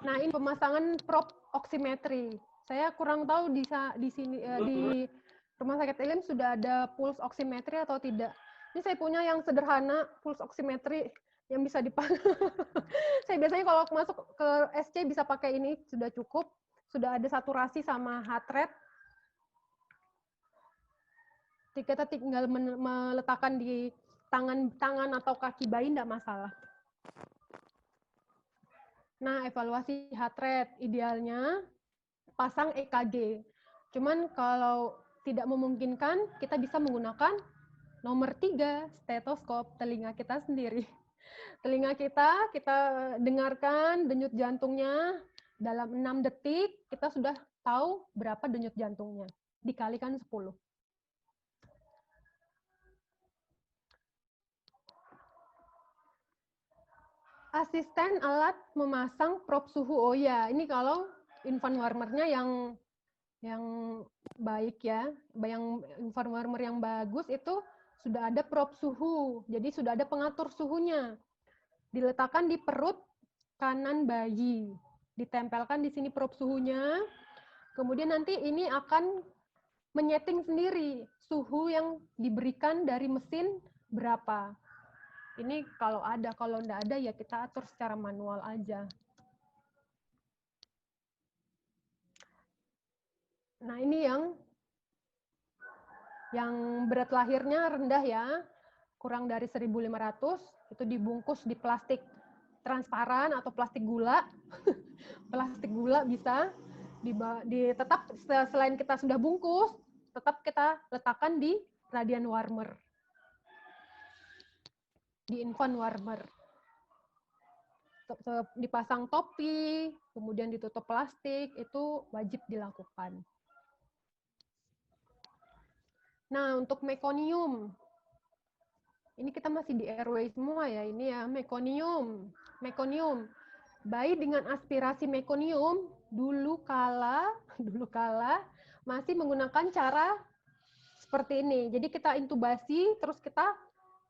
Nah ini pemasangan prop oximetry. Saya kurang tahu di sini di Rumah Sakit Elim sudah ada pulse oximetry atau tidak. Ini saya punya yang sederhana pulse oximetry yang bisa dipakai. Saya biasanya kalau masuk ke SC bisa pakai ini, sudah cukup. Sudah ada saturasi sama heart rate. Kita tinggal meletakkan di tangan atau kaki bayi, tidak masalah. Nah, evaluasi heart rate idealnya pasang EKG. Cuman kalau tidak memungkinkan, kita bisa menggunakan nomor 3, stetoskop, telinga kita sendiri. Telinga kita dengarkan denyut jantungnya. Dalam 6 detik, kita sudah tahu berapa denyut jantungnya. Dikalikan 10. Asisten alat memasang prop suhu. Oh ya, ini kalau infant warmer-nya yang baik ya. Yang infant warmer yang bagus itu sudah ada prop suhu, jadi sudah ada pengatur suhunya. Diletakkan di perut kanan bayi, ditempelkan di sini prop suhunya, kemudian nanti ini akan menyeting sendiri suhu yang diberikan dari mesin berapa. Ini kalau ada, kalau enggak ada ya kita atur secara manual aja. Nah, ini yang berat lahirnya rendah ya, kurang dari 1.500, itu dibungkus di plastik transparan atau plastik gula. Plastik gula bisa tetap selain kita sudah bungkus, tetap kita letakkan di radiant warmer. Di infant warmer. Dipasang topi, kemudian ditutup plastik, itu wajib dilakukan. Nah, untuk mekonium, ini kita masih di airway semua ya, ini ya, mekonium. Mekonium, bayi dengan aspirasi mekonium dulu kala masih menggunakan cara seperti ini. Jadi kita intubasi, terus kita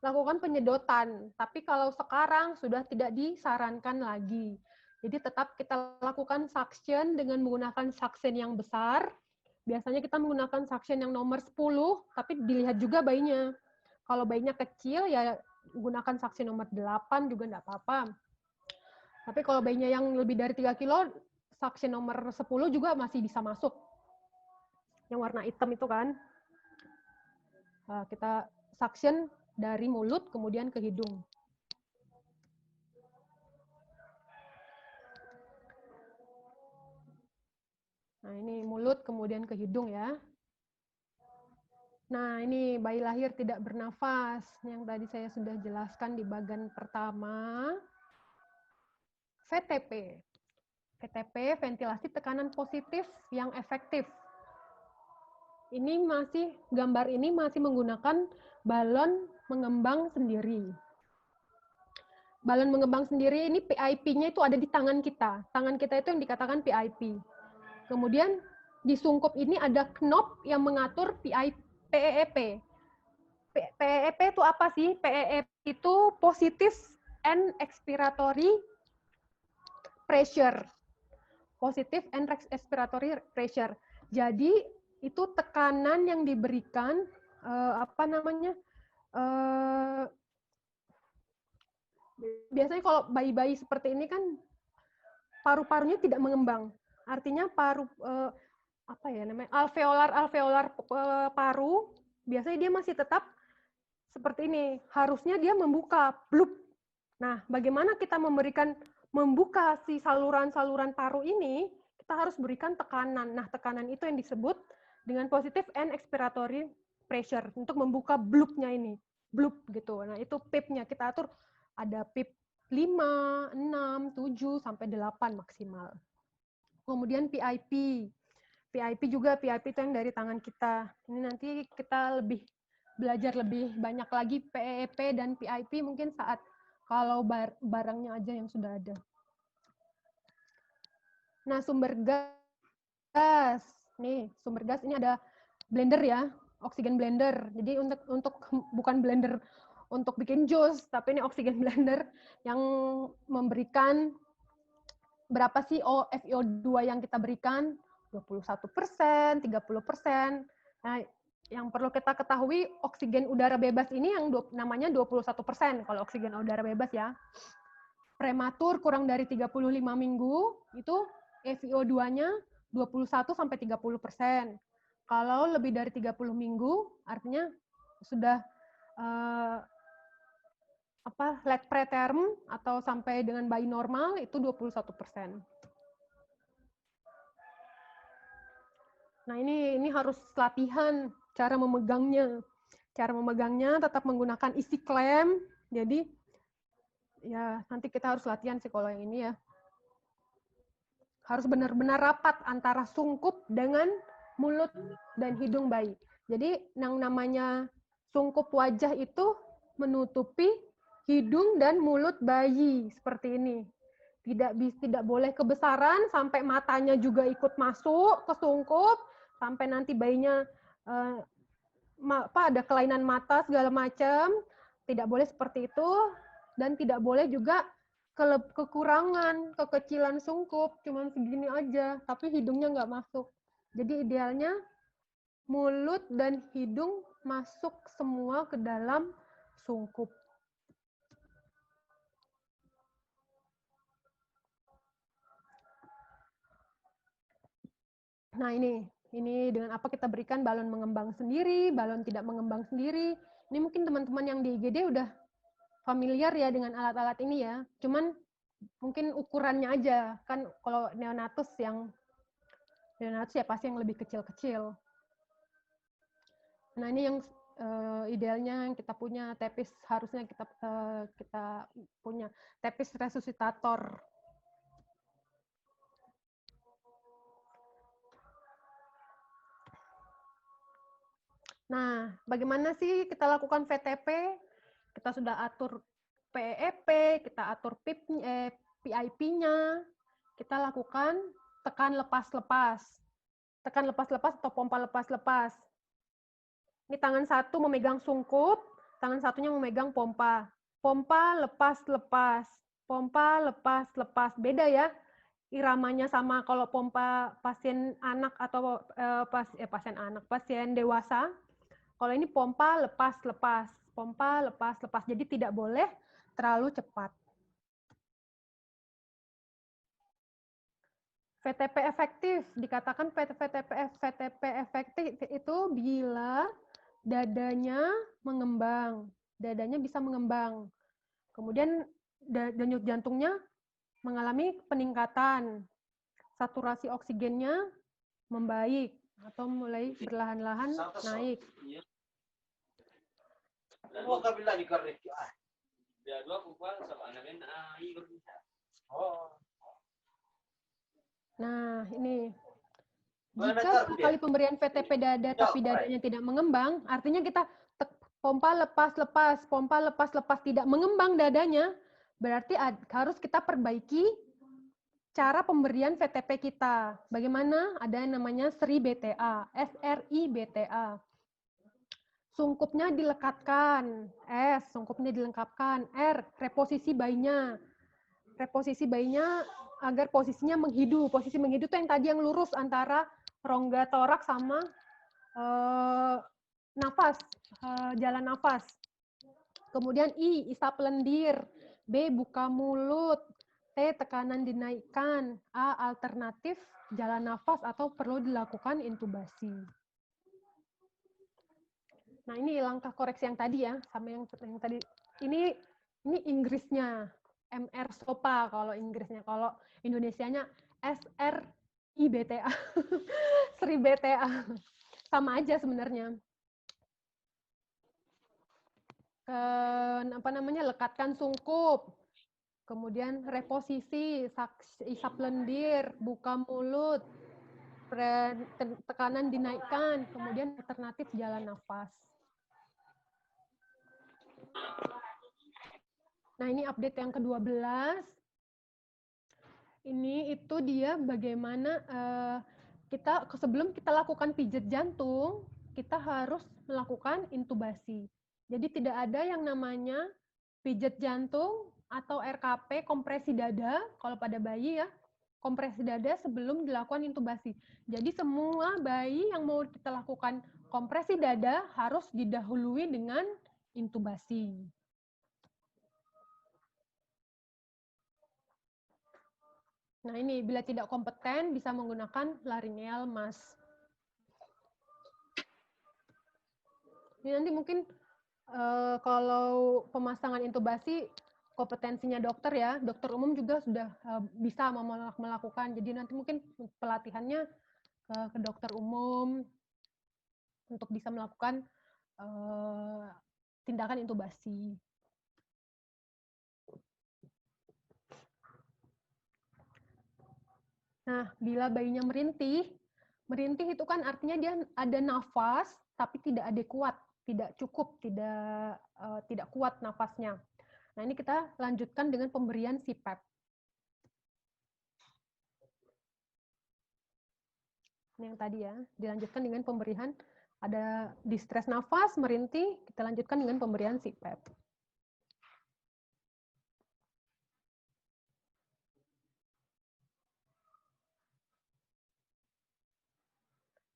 lakukan penyedotan. Tapi kalau sekarang sudah tidak disarankan lagi. Jadi tetap kita lakukan suction dengan menggunakan suction yang besar. Biasanya kita menggunakan suction yang nomor 10, tapi dilihat juga bayinya. Kalau bayinya kecil, ya gunakan suction nomor 8 juga enggak apa-apa. Tapi kalau bayinya yang lebih dari 3 kilo, suction nomor 10 juga masih bisa masuk. Yang warna hitam itu kan. Nah, kita suction dari mulut kemudian ke hidung. Nah, ini mulut kemudian ke hidung ya. Nah, ini bayi lahir tidak bernafas. Yang tadi saya sudah jelaskan di bagian pertama. VTP. VTP, ventilasi tekanan positif yang efektif. Gambar ini masih menggunakan balon mengembang sendiri. Balon mengembang sendiri ini PIP-nya itu ada di tangan kita. Tangan kita itu yang dikatakan PIP. Kemudian di sungkup ini ada knob yang mengatur PEEP. PEEP itu apa sih? PEEP itu positive and expiratory pressure. Positive and expiratory pressure. Jadi itu tekanan yang diberikan biasanya kalau bayi-bayi seperti ini kan paru-parunya tidak mengembang. Artinya alveolar paru biasanya dia masih tetap seperti ini. Harusnya dia membuka, blup. Nah, bagaimana kita membuka si saluran-saluran paru ini? Kita harus berikan tekanan. Nah, tekanan itu yang disebut dengan positive and expiratory pressure untuk membuka blupnya ini. Blup gitu. Nah, itu PIP-nya kita atur ada PIP 5, 6, 7 sampai 8 maksimal. Kemudian PIP. PIP itu yang dari tangan kita. Ini nanti kita belajar lebih banyak lagi PEP dan PIP mungkin saat kalau barangnya aja yang sudah ada. Nah, sumber gas. Nih, sumber gas ini ada blender ya, oksigen blender. Jadi untuk bukan blender untuk bikin jus, tapi ini oksigen blender yang memberikan berapa sih FiO2 yang kita berikan? 21%, 30%. Nah, yang perlu kita ketahui, oksigen udara bebas ini yang namanya 21% kalau oksigen udara bebas ya. Prematur kurang dari 35 minggu, itu FiO2-nya 21-30%. Kalau lebih dari 30 minggu, artinya sudah lag preterm atau sampai dengan bayi normal itu 21%. Nah, ini harus latihan cara memegangnya. Cara memegangnya tetap menggunakan isi klem. Jadi ya nanti kita harus latihan sih kalau yang ini ya. Harus benar-benar rapat antara sungkup dengan mulut dan hidung bayi. Jadi yang namanya sungkup wajah itu menutupi hidung dan mulut bayi seperti ini. Tidak boleh kebesaran sampai matanya juga ikut masuk ke sungkup sampai nanti bayinya ada kelainan mata segala macam, tidak boleh seperti itu, dan tidak boleh juga kekurangan, kekecilan sungkup, cuman segini aja, tapi hidungnya nggak masuk. Jadi idealnya mulut dan hidung masuk semua ke dalam sungkup. Nah ini dengan apa kita berikan balon mengembang sendiri, balon tidak mengembang sendiri. Ini mungkin teman-teman yang di IGD udah familiar ya dengan alat-alat ini ya. Cuman mungkin ukurannya aja, kan kalau neonatus ya pasti yang lebih kecil-kecil. Nah ini yang idealnya yang kita punya tepis, harusnya kita punya tepis resusitator. Nah, bagaimana sih kita lakukan VTP? Kita sudah atur PEP, kita atur PIP-nya, kita lakukan tekan lepas-lepas. Tekan lepas-lepas atau pompa lepas-lepas. Ini tangan satu memegang sungkup, tangan satunya memegang pompa. Pompa lepas-lepas, pompa lepas-lepas. Beda ya iramanya sama kalau pompa pasien anak atau pasien dewasa. Kalau ini pompa lepas-lepas, pompa lepas-lepas. Jadi tidak boleh terlalu cepat. VTP efektif, dikatakan VTP efektif itu bila dadanya mengembang, dadanya bisa mengembang. Kemudian denyut jantungnya mengalami peningkatan, saturasi oksigennya membaik atau mulai berlahan-lahan naik. Nah, ini. Jika sekali pemberian VTP dada tapi dadanya tidak mengembang, artinya kita pompa lepas-lepas, pompa lepas-lepas tidak mengembang dadanya, berarti harus kita perbaiki cara pemberian VTP kita. Bagaimana? Ada yang namanya SRI-BTA, SRI-BTA. Sungkupnya dilekatkan, S, sungkupnya dilengkapkan, R, reposisi bayinya. Reposisi bayinya agar posisinya menghidu. Posisi menghidu itu yang tadi yang lurus antara rongga toraks sama nafas, jalan nafas. Kemudian I, isap lendir. B, buka mulut. T, tekanan dinaikkan. A, alternatif jalan nafas atau perlu dilakukan intubasi. Nah, ini langkah koreksi yang tadi ya, sama yang tadi. Ini Inggrisnya. MR SOPA kalau Inggrisnya, kalau Indonesianya SRI-BTA. SRI-BTA. Sama aja sebenarnya. Lekatkan sungkup. Kemudian reposisi, isap lendir, buka mulut, tekanan dinaikkan, kemudian alternatif jalan nafas. Nah, ini update yang ke-12. Ini itu dia bagaimana sebelum kita lakukan pijat jantung, kita harus melakukan intubasi. Jadi tidak ada yang namanya pijat jantung atau RKP, kompresi dada, kalau pada bayi ya, kompresi dada sebelum dilakukan intubasi. Jadi semua bayi yang mau kita lakukan kompresi dada harus didahului dengan intubasi. Nah ini, bila tidak kompeten bisa menggunakan laryngeal mask. Ini nanti mungkin kalau pemasangan intubasi, kompetensinya dokter ya, dokter umum juga sudah bisa melakukan. Jadi nanti mungkin pelatihannya ke dokter umum untuk bisa melakukan tindakan intubasi. Nah, bila bayinya merintih itu kan artinya dia ada nafas, tapi tidak adekuat, tidak cukup, tidak kuat nafasnya. Nah, ini kita lanjutkan dengan pemberian CPAP. Ini yang tadi ya, dilanjutkan dengan pemberian ada distress nafas, merintih, kita lanjutkan dengan pemberian CPAP.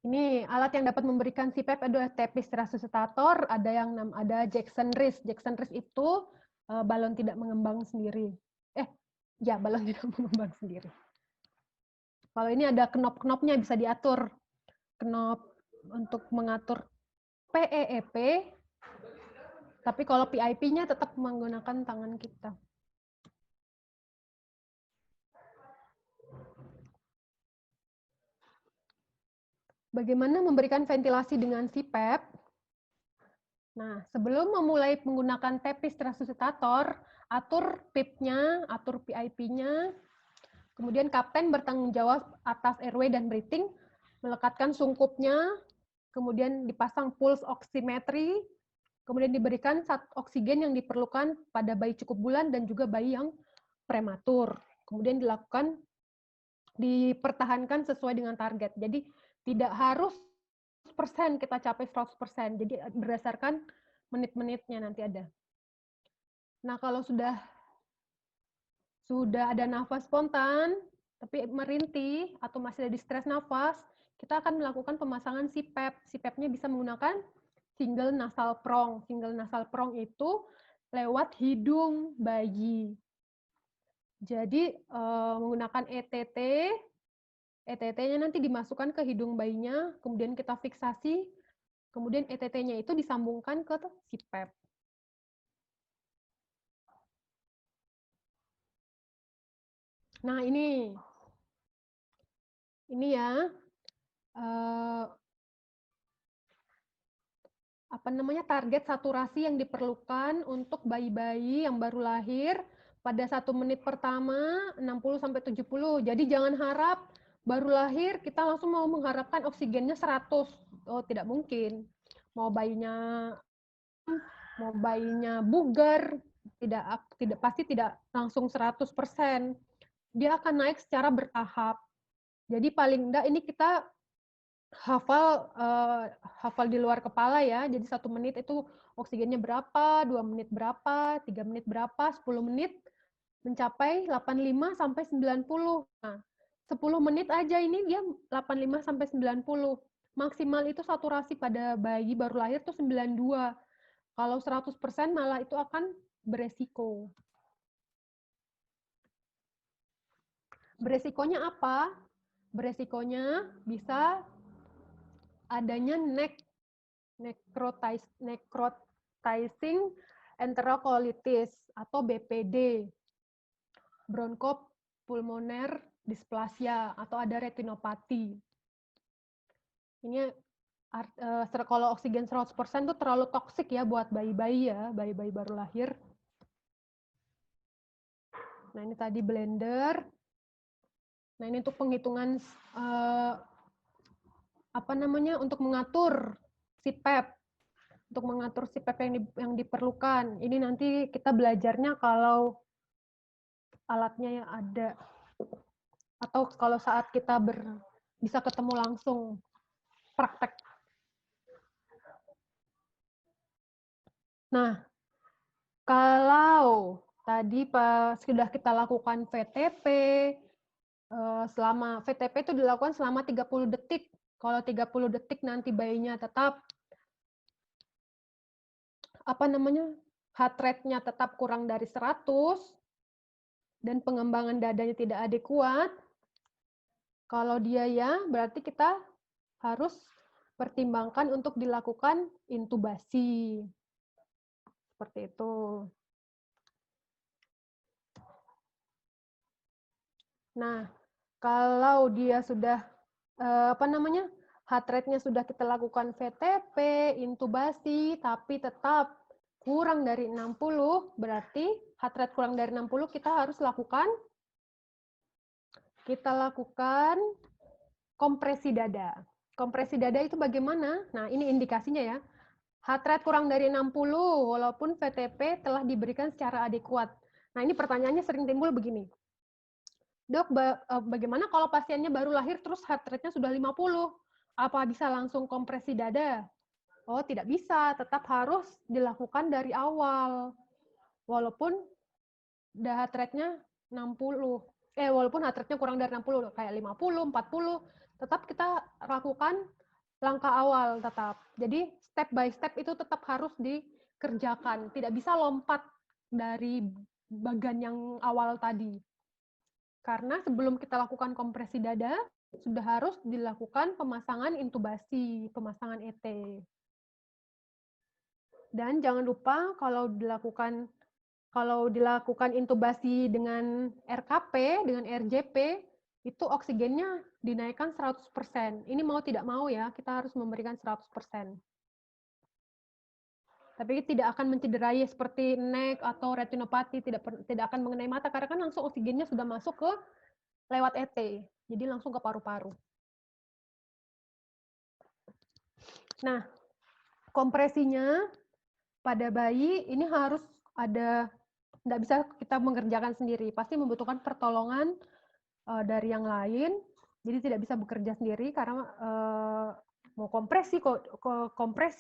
Ini alat yang dapat memberikan CPAP adalah TEPIS resusitator, ada Jackson Wrist. Jackson Wrist itu balon tidak mengembang sendiri. Ya, balon tidak mengembang sendiri. Kalau ini ada knop-knopnya bisa diatur. Knop untuk mengatur PEEP, tapi kalau PIP-nya tetap menggunakan tangan kita. Bagaimana memberikan ventilasi dengan CPAP? Nah, sebelum memulai menggunakan TEPIS resusitator, atur PIP-nya, atur PIP-nya, kemudian kapten bertanggung jawab atas airway dan breathing, melekatkan sungkupnya, kemudian dipasang pulse oximetry, kemudian diberikan oksigen yang diperlukan pada bayi cukup bulan dan juga bayi yang prematur. Kemudian dipertahankan sesuai dengan target. Jadi tidak harus 100% kita capai 100%. Jadi berdasarkan menit-menitnya nanti ada. Nah, kalau sudah ada nafas spontan, tapi merintih atau masih ada distress nafas, kita akan melakukan pemasangan CPAP. CPAP-nya bisa menggunakan single nasal prong. Single nasal prong itu lewat hidung bayi. Jadi menggunakan ETT, ETT-nya nanti dimasukkan ke hidung bayinya, kemudian kita fiksasi, kemudian ETT-nya itu disambungkan ke CPAP. Nah, ini ya, target saturasi yang diperlukan untuk bayi-bayi yang baru lahir pada 1 menit pertama 60-70. Jadi jangan harap baru lahir kita langsung mau mengharapkan oksigennya 100. Oh, tidak mungkin. Mau bayinya bugar, pasti tidak langsung 100%. Dia akan naik secara bertahap. Jadi paling enggak ini kita hafal di luar kepala ya. Jadi 1 menit itu oksigennya berapa, 2 menit berapa, 3 menit berapa, 10 menit mencapai 85 sampai 90. Nah, 10 menit aja ini dia 85 sampai 90. Maksimal itu saturasi pada bayi baru lahir tuh 92. Kalau 100% malah itu akan beresiko. Beresikonya apa? Beresikonya bisa adanya necrotizing enterocolitis atau BPD, bronchopulmoner dysplasia, atau ada retinopati. Ini kalau oksigen 100% itu terlalu toksik ya buat bayi-bayi ya, bayi-bayi baru lahir. Nah, ini tadi blender. Nah, ini untuk penghitungan untuk mengatur CPAP. Untuk mengatur CPAP yang diperlukan. Ini nanti kita belajarnya kalau alatnya yang ada. Atau kalau saat kita bisa ketemu langsung praktek. Nah, kalau tadi sudah kita lakukan VTP, selama VTP itu dilakukan selama 30 detik. Kalau 30 detik nanti bayinya tetap heart rate-nya tetap kurang dari 100 dan pengembangan dadanya tidak adekuat. Kalau dia ya, berarti kita harus pertimbangkan untuk dilakukan intubasi. Seperti itu. Nah, kalau dia sudah heart rate-nya sudah kita lakukan VTP, intubasi, tapi tetap kurang dari 60, berarti heart rate kurang dari 60 kita harus lakukan kompresi dada. Kompresi dada itu bagaimana? Nah, ini indikasinya ya. Heart rate kurang dari 60 walaupun VTP telah diberikan secara adekuat. Nah, ini pertanyaannya sering timbul begini. Dok, bagaimana kalau pasiennya baru lahir terus heart rate-nya sudah 50? Apa bisa langsung kompresi dada? Oh, tidak bisa, tetap harus dilakukan dari awal. Walaupun heart rate-nya 60. Walaupun heart rate-nya kurang dari 60, kayak 50, 40, tetap kita lakukan langkah awal tetap. Jadi step by step itu tetap harus dikerjakan. Tidak bisa lompat dari bagian yang awal tadi. Karena sebelum kita lakukan kompresi dada, sudah harus dilakukan pemasangan intubasi, pemasangan ET. Dan jangan lupa kalau dilakukan intubasi dengan RKP, dengan RJP, itu oksigennya dinaikkan 100%. Ini mau tidak mau ya, kita harus memberikan 100%. Tapi tidak akan mencederai seperti NEC atau retinopati, tidak akan mengenai mata, karena kan langsung oksigennya sudah masuk ke lewat ET, jadi langsung ke paru-paru. Nah, kompresinya pada bayi ini harus ada, tidak bisa kita mengerjakan sendiri, pasti membutuhkan pertolongan dari yang lain, jadi tidak bisa bekerja sendiri karena mau kompresi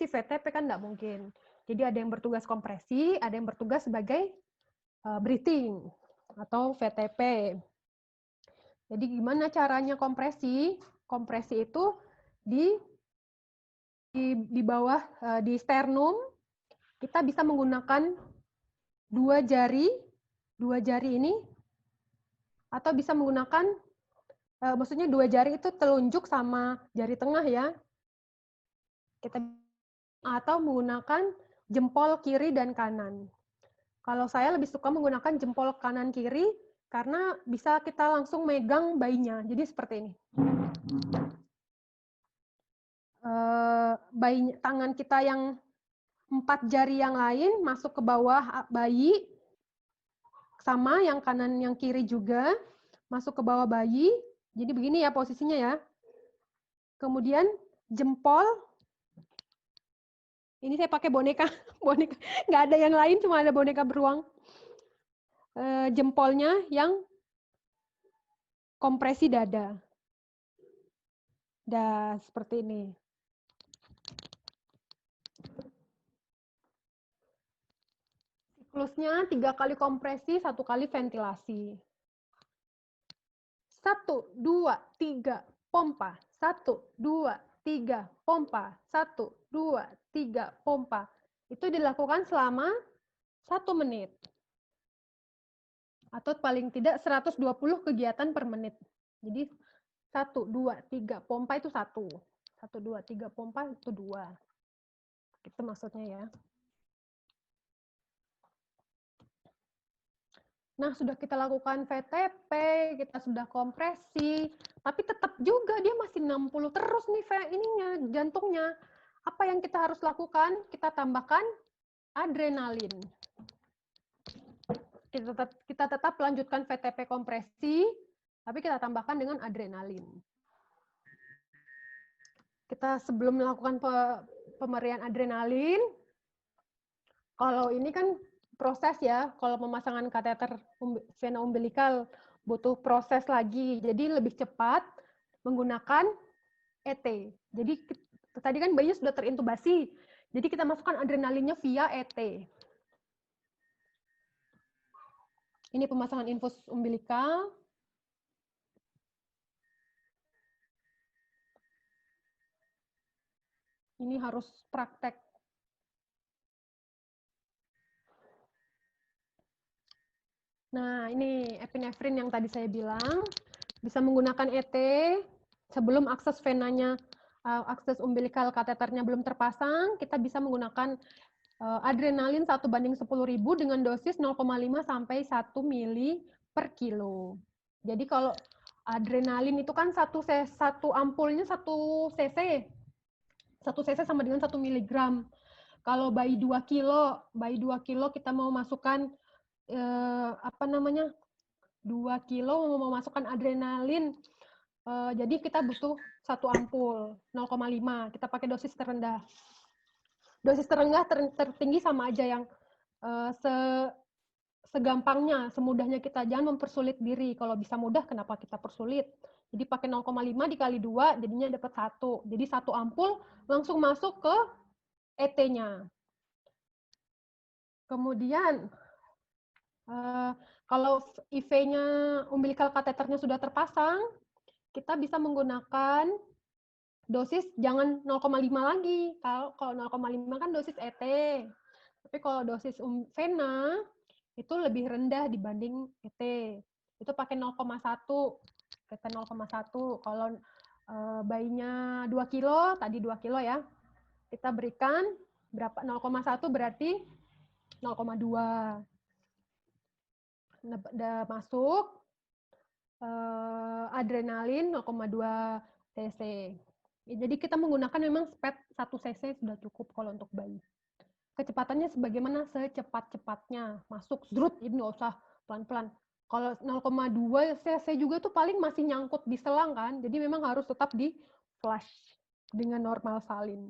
VTP kan tidak mungkin. Jadi ada yang bertugas kompresi, ada yang bertugas sebagai breathing atau VTP. Jadi gimana caranya kompresi? Kompresi itu di bawah, di sternum, kita bisa menggunakan dua jari ini, atau bisa menggunakan, maksudnya dua jari itu telunjuk sama jari tengah ya. Atau menggunakan jempol kiri dan kanan. Kalau saya lebih suka menggunakan jempol kanan kiri, karena bisa kita langsung megang bayinya. Jadi seperti ini. Tangan kita yang 4 jari yang lain masuk ke bawah bayi, sama yang kanan yang kiri juga masuk ke bawah bayi. Jadi begini ya posisinya ya. Kemudian jempol, ini saya pakai boneka, nggak ada yang lain, cuma ada boneka beruang. Jempolnya yang kompresi dada. Seperti ini. Siklusnya 3 kali kompresi, 1 kali ventilasi. 1, 2, 3, pompa. 1, 2, 3, pompa. 1, 2, 3, pompa. Itu dilakukan selama 1 menit. Atau paling tidak 120 kegiatan per menit. Jadi 1, 2, 3, pompa itu 1. 1, 2, 3, pompa itu 2. Itu maksudnya ya. Nah, sudah kita lakukan VTP, kita sudah kompresi, tapi tetap juga dia masih 60 terus nih jantungnya. Apa yang kita harus lakukan? Kita tambahkan adrenalin. Kita tetap lanjutkan VTP kompresi, tapi kita tambahkan dengan adrenalin. Kita sebelum melakukan pemberian adrenalin, kalau ini kan proses ya, kalau pemasangan kateter vena umbilikal butuh proses lagi, jadi lebih cepat menggunakan ET. Jadi tadi kan bayinya sudah terintubasi, jadi kita masukkan adrenalinnya via ET. Ini pemasangan infus umbilikal. Ini harus praktek. Nah, ini epinefrin yang tadi saya bilang, bisa menggunakan ET sebelum akses venanya, akses umbilikal kateternya belum terpasang, kita bisa menggunakan adrenalin 1/10.000 dengan dosis 0,5 sampai 1 mili per kilo. Jadi kalau adrenalin itu kan satu ampulnya 1 cc. 1 cc sama dengan 1 miligram. Kalau bayi 2 kilo kita mau masukkan 2 kilo mau masukkan adrenalin, jadi kita butuh 1 ampul 0,5, kita pakai dosis terendah. Dosis terendah tertinggi sama aja, yang segampangnya, semudahnya kita, jangan mempersulit diri. Kalau bisa mudah, kenapa kita persulit? Jadi pakai 0,5 dikali 2 jadinya dapat 1. Jadi 1 ampul langsung masuk ke ET-nya. Kemudian kalau IV-nya umbilical catheter-nya sudah terpasang, kita bisa menggunakan dosis jangan 0,5 lagi. Kalau 0,5 kan dosis ET. Tapi kalau dosis vena itu lebih rendah dibanding ET. Itu pakai 0,1. Kita 0,1. Kalau bayinya 2 kilo, tadi 2 kilo ya. Kita berikan berapa? 0,1 berarti 0,2. Udah masuk adrenalin 0,2 cc. Jadi kita menggunakan memang SPED 1 cc sudah cukup kalau untuk bayi. Kecepatannya sebagaimana secepat-cepatnya. Masuk zrut, ini nggak usah pelan-pelan. Kalau 0,2 cc juga tuh paling masih nyangkut di selang kan. Jadi memang harus tetap di flush dengan normal salin.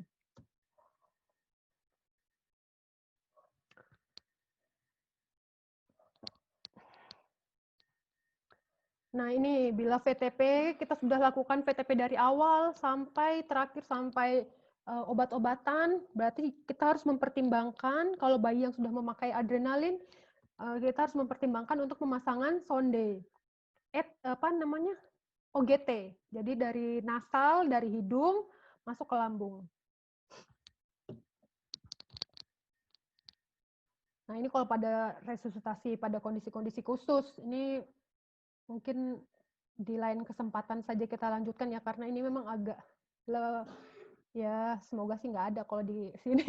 Nah ini bila VTP, kita sudah lakukan VTP dari awal sampai terakhir sampai obat-obatan, berarti kita harus mempertimbangkan kalau bayi yang sudah memakai adrenalin, kita harus mempertimbangkan untuk pemasangan sonde. OGT. Jadi dari nasal, dari hidung, masuk ke lambung. Nah ini kalau pada resusitasi, pada kondisi-kondisi khusus, ini mungkin di lain kesempatan saja kita lanjutkan ya, karena ini memang agak ya semoga sih nggak ada kalau di sini.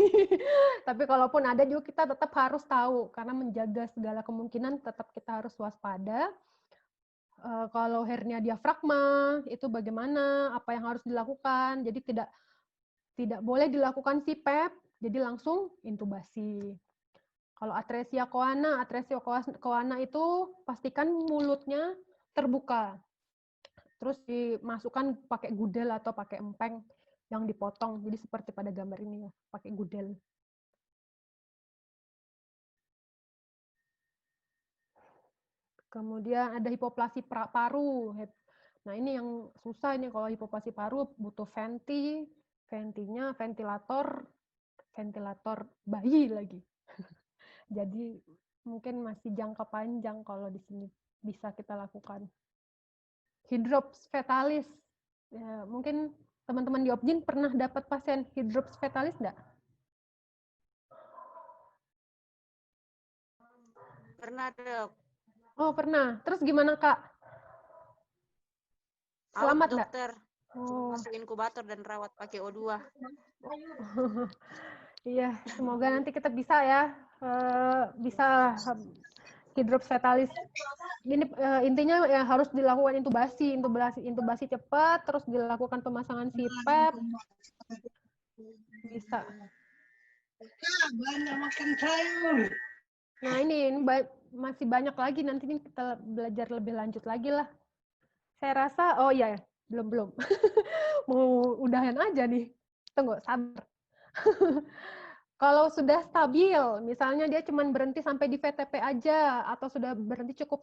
Tapi kalaupun ada juga kita tetap harus tahu, karena menjaga segala kemungkinan tetap kita harus waspada. Kalau hernia diafragma itu bagaimana, apa yang harus dilakukan. Jadi tidak boleh dilakukan CPAP, jadi langsung intubasi. Kalau atresia coana itu pastikan mulutnya terbuka. Terus dimasukkan pakai gudel atau pakai empeng yang dipotong. Jadi seperti pada gambar ini ya, pakai gudel. Kemudian ada hipoplasi paru. Nah ini yang susah ini, kalau hipoplasi paru butuh ventinya ventilator bayi lagi. Jadi mungkin masih jangka panjang kalau di sini bisa kita lakukan. Hidrops fetalis. Ya, mungkin teman-teman di Objin pernah dapat pasien hidrops fetalis enggak? Pernah, Dok. Oh, pernah. Terus gimana, Kak? Selamat enggak? Dokter. Oh. Masuk inkubator dan rawat pakai O2. Iya, semoga nanti kita bisa ya, bisa hidrops fetalis. Ini intinya ya harus dilakukan intubasi cepat, terus dilakukan pemasangan CPAP. Bisa. Nah ini masih banyak lagi, nanti kita belajar lebih lanjut lagi lah. Saya rasa, oh iya, belum. Mau udahan aja nih. Tunggu, sabar. Kalau sudah stabil, misalnya dia cuma berhenti sampai di VTP aja, atau sudah berhenti cukup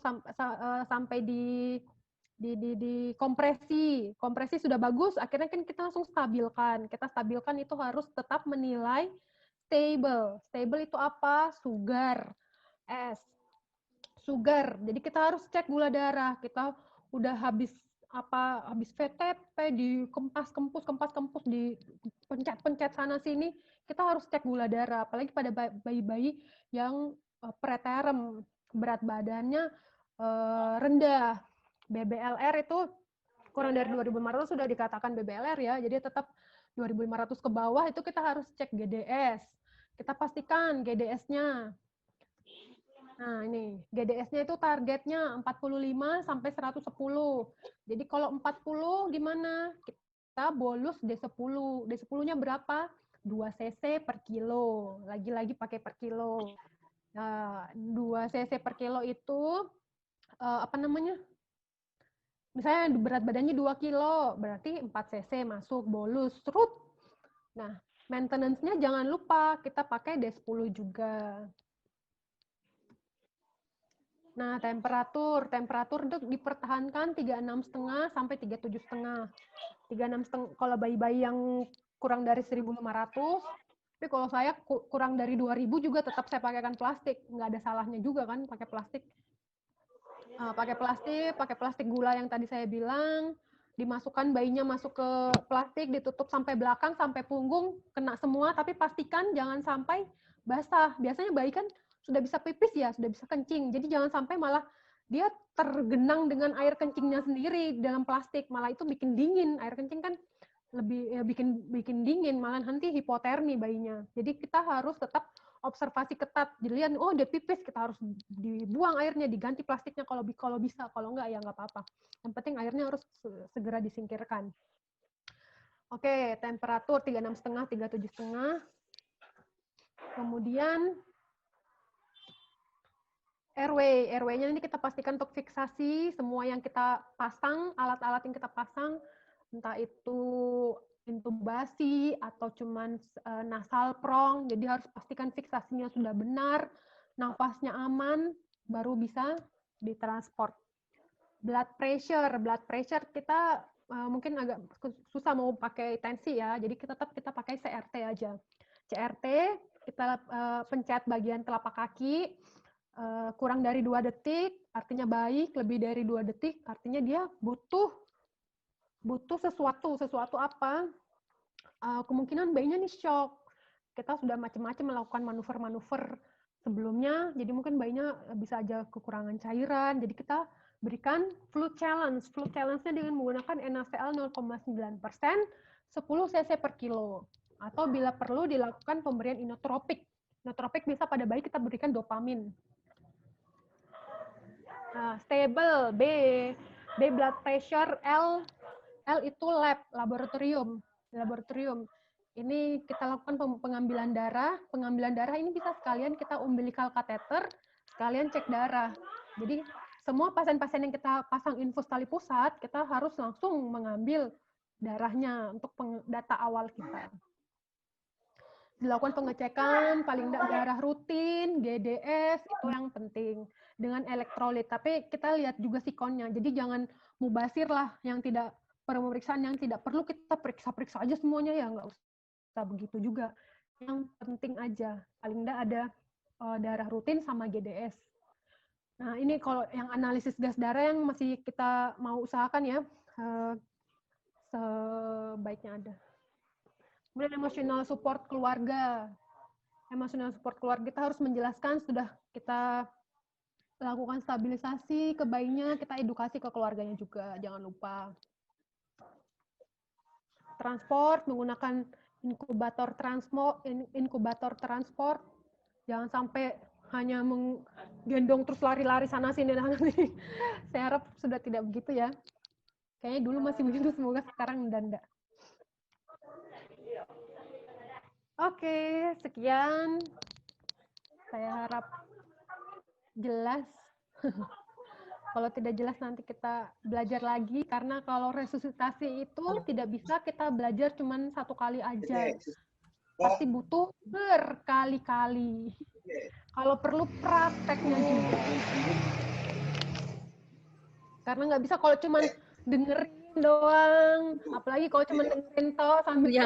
sampai di kompresi sudah bagus, akhirnya kan kita langsung stabilkan. Kita stabilkan itu harus tetap menilai stable. Stable itu apa? Sugar. Sugar. Jadi kita harus cek gula darah. Kita udah habis VTP, dikempas-kempus, di pencet sana sini, kita harus cek gula darah, apalagi pada bayi-bayi yang preterm, berat badannya rendah. BBLR itu kurang dari 2.500 sudah dikatakan BBLR ya, jadi tetap 2.500 ke bawah itu kita harus cek GDS. Kita pastikan GDS-nya. Nah, ini GDS-nya itu targetnya 45 sampai 110. Jadi kalau 40 gimana? Kita bolus D10. D10-nya berapa? 2 cc per kilo. Lagi-lagi pakai per kilo. Nah, 2 cc per kilo itu misalnya berat badannya 2 kilo, berarti 4 cc masuk bolus. Serut. Nah, maintenance-nya jangan lupa kita pakai D10 juga. Nah, temperatur untuk dipertahankan 36,5 sampai 37,5. 36,5 kalau bayi-bayi yang kurang dari 1.500, tapi kalau saya kurang dari 2.000 juga tetap saya pakaikan plastik. Nggak ada salahnya juga kan pakai plastik. Pakai plastik gula yang tadi saya bilang, dimasukkan bayinya masuk ke plastik, ditutup sampai belakang, sampai punggung, kena semua, tapi pastikan jangan sampai basah. Biasanya bayi kan sudah bisa pipis ya, sudah bisa kencing, jadi jangan sampai malah dia tergenang dengan air kencingnya sendiri dalam plastik, malah itu bikin dingin. Air kencing kan lebih ya, bikin dingin, malah nanti hipotermi bayinya. Jadi kita harus tetap observasi ketat. Dilihat, oh dia pipis, kita harus dibuang airnya, diganti plastiknya kalau bisa, kalau enggak ya enggak apa-apa. Yang penting airnya harus segera disingkirkan. Oke, temperatur 36,5, 37,5. Kemudian airway-nya ini kita pastikan untuk fiksasi semua yang kita pasang, alat-alat yang kita pasang, entah itu intubasi atau cuman nasal prong, jadi harus pastikan fiksasinya sudah benar, nafasnya aman, baru bisa ditransport. Blood pressure kita mungkin agak susah mau pakai tensi ya, jadi kita pakai CRT aja. CRT kita pencet bagian telapak kaki, kurang dari 2 detik, artinya baik, lebih dari 2 detik, artinya dia butuh sesuatu apa? Kemungkinan bayinya nih shock. Kita sudah macam-macam melakukan manuver-manuver sebelumnya, jadi mungkin bayinya bisa aja kekurangan cairan, jadi kita berikan fluid challenge. Fluid challenge-nya dengan menggunakan NaCl 0,9%, 10 cc per kilo. Atau bila perlu dilakukan pemberian inotropik. Inotropik bisa pada bayi kita berikan dopamin. Nah, stable, B blood pressure, L itu laboratorium. Ini kita lakukan pengambilan darah. Pengambilan darah ini bisa sekalian kita umbilical catheter, sekalian cek darah. Jadi semua pasien-pasien yang kita pasang infus tali pusat, kita harus langsung mengambil darahnya untuk data awal kita. Dilakukan pengecekan, paling tidak darah rutin, GDS, itu yang penting. Dengan elektrolit, tapi kita lihat juga sikonnya. Jadi jangan mubasir lah, yang tidak pemeriksaan yang tidak perlu kita periksa-periksa aja semuanya, ya nggak usah begitu juga. Yang penting aja, paling tidak ada darah rutin sama GDS. Nah ini kalau yang analisis gas darah yang masih kita mau usahakan ya, sebaiknya ada. Kemudian emotional support keluarga. Emotional support keluarga kita harus menjelaskan, sudah kita lakukan stabilisasi ke bayinya, kita edukasi ke keluarganya juga, jangan lupa. Transport, menggunakan inkubator transport, jangan sampai hanya menggendong terus lari-lari sana sini. Saya harap sudah tidak begitu ya. Kayaknya dulu masih begitu, semoga sekarang enggak. Oke, sekian. Saya harap jelas. Kalau tidak jelas nanti kita belajar lagi, karena kalau resusitasi itu tidak bisa kita belajar cuma 1 kali aja. Pasti butuh berkali-kali. Kalau perlu prakteknya juga. Karena nggak bisa kalau cuma dengerin doang, apalagi kalau cuma dengerin toh sambil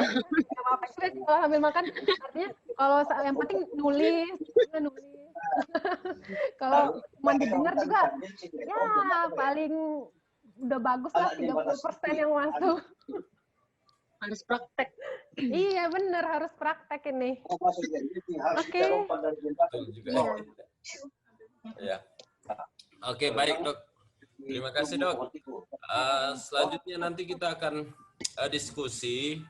sambil makan. Artinya kalau yang penting nulis. Kalau cuma didengar juga, ya paling udah bagus lah 30% yang masuk. Harus praktek. Iya bener, harus praktek ini. Oke. Ya. Oke, baik Dok. Terima kasih Dok. Selanjutnya nanti kita akan diskusi.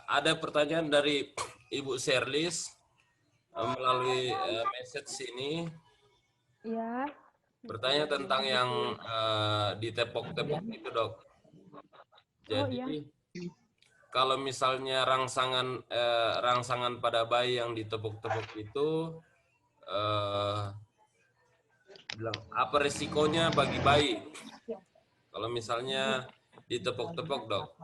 Ada pertanyaan dari Ibu Serlis melalui message ini. Ya. Bertanya tentang yang ditepok-tepok itu Dok. Jadi kalau misalnya rangsangan pada bayi yang ditepuk-tepuk itu, apa resikonya bagi bayi? Kalau misalnya ditepuk-tepuk Dok.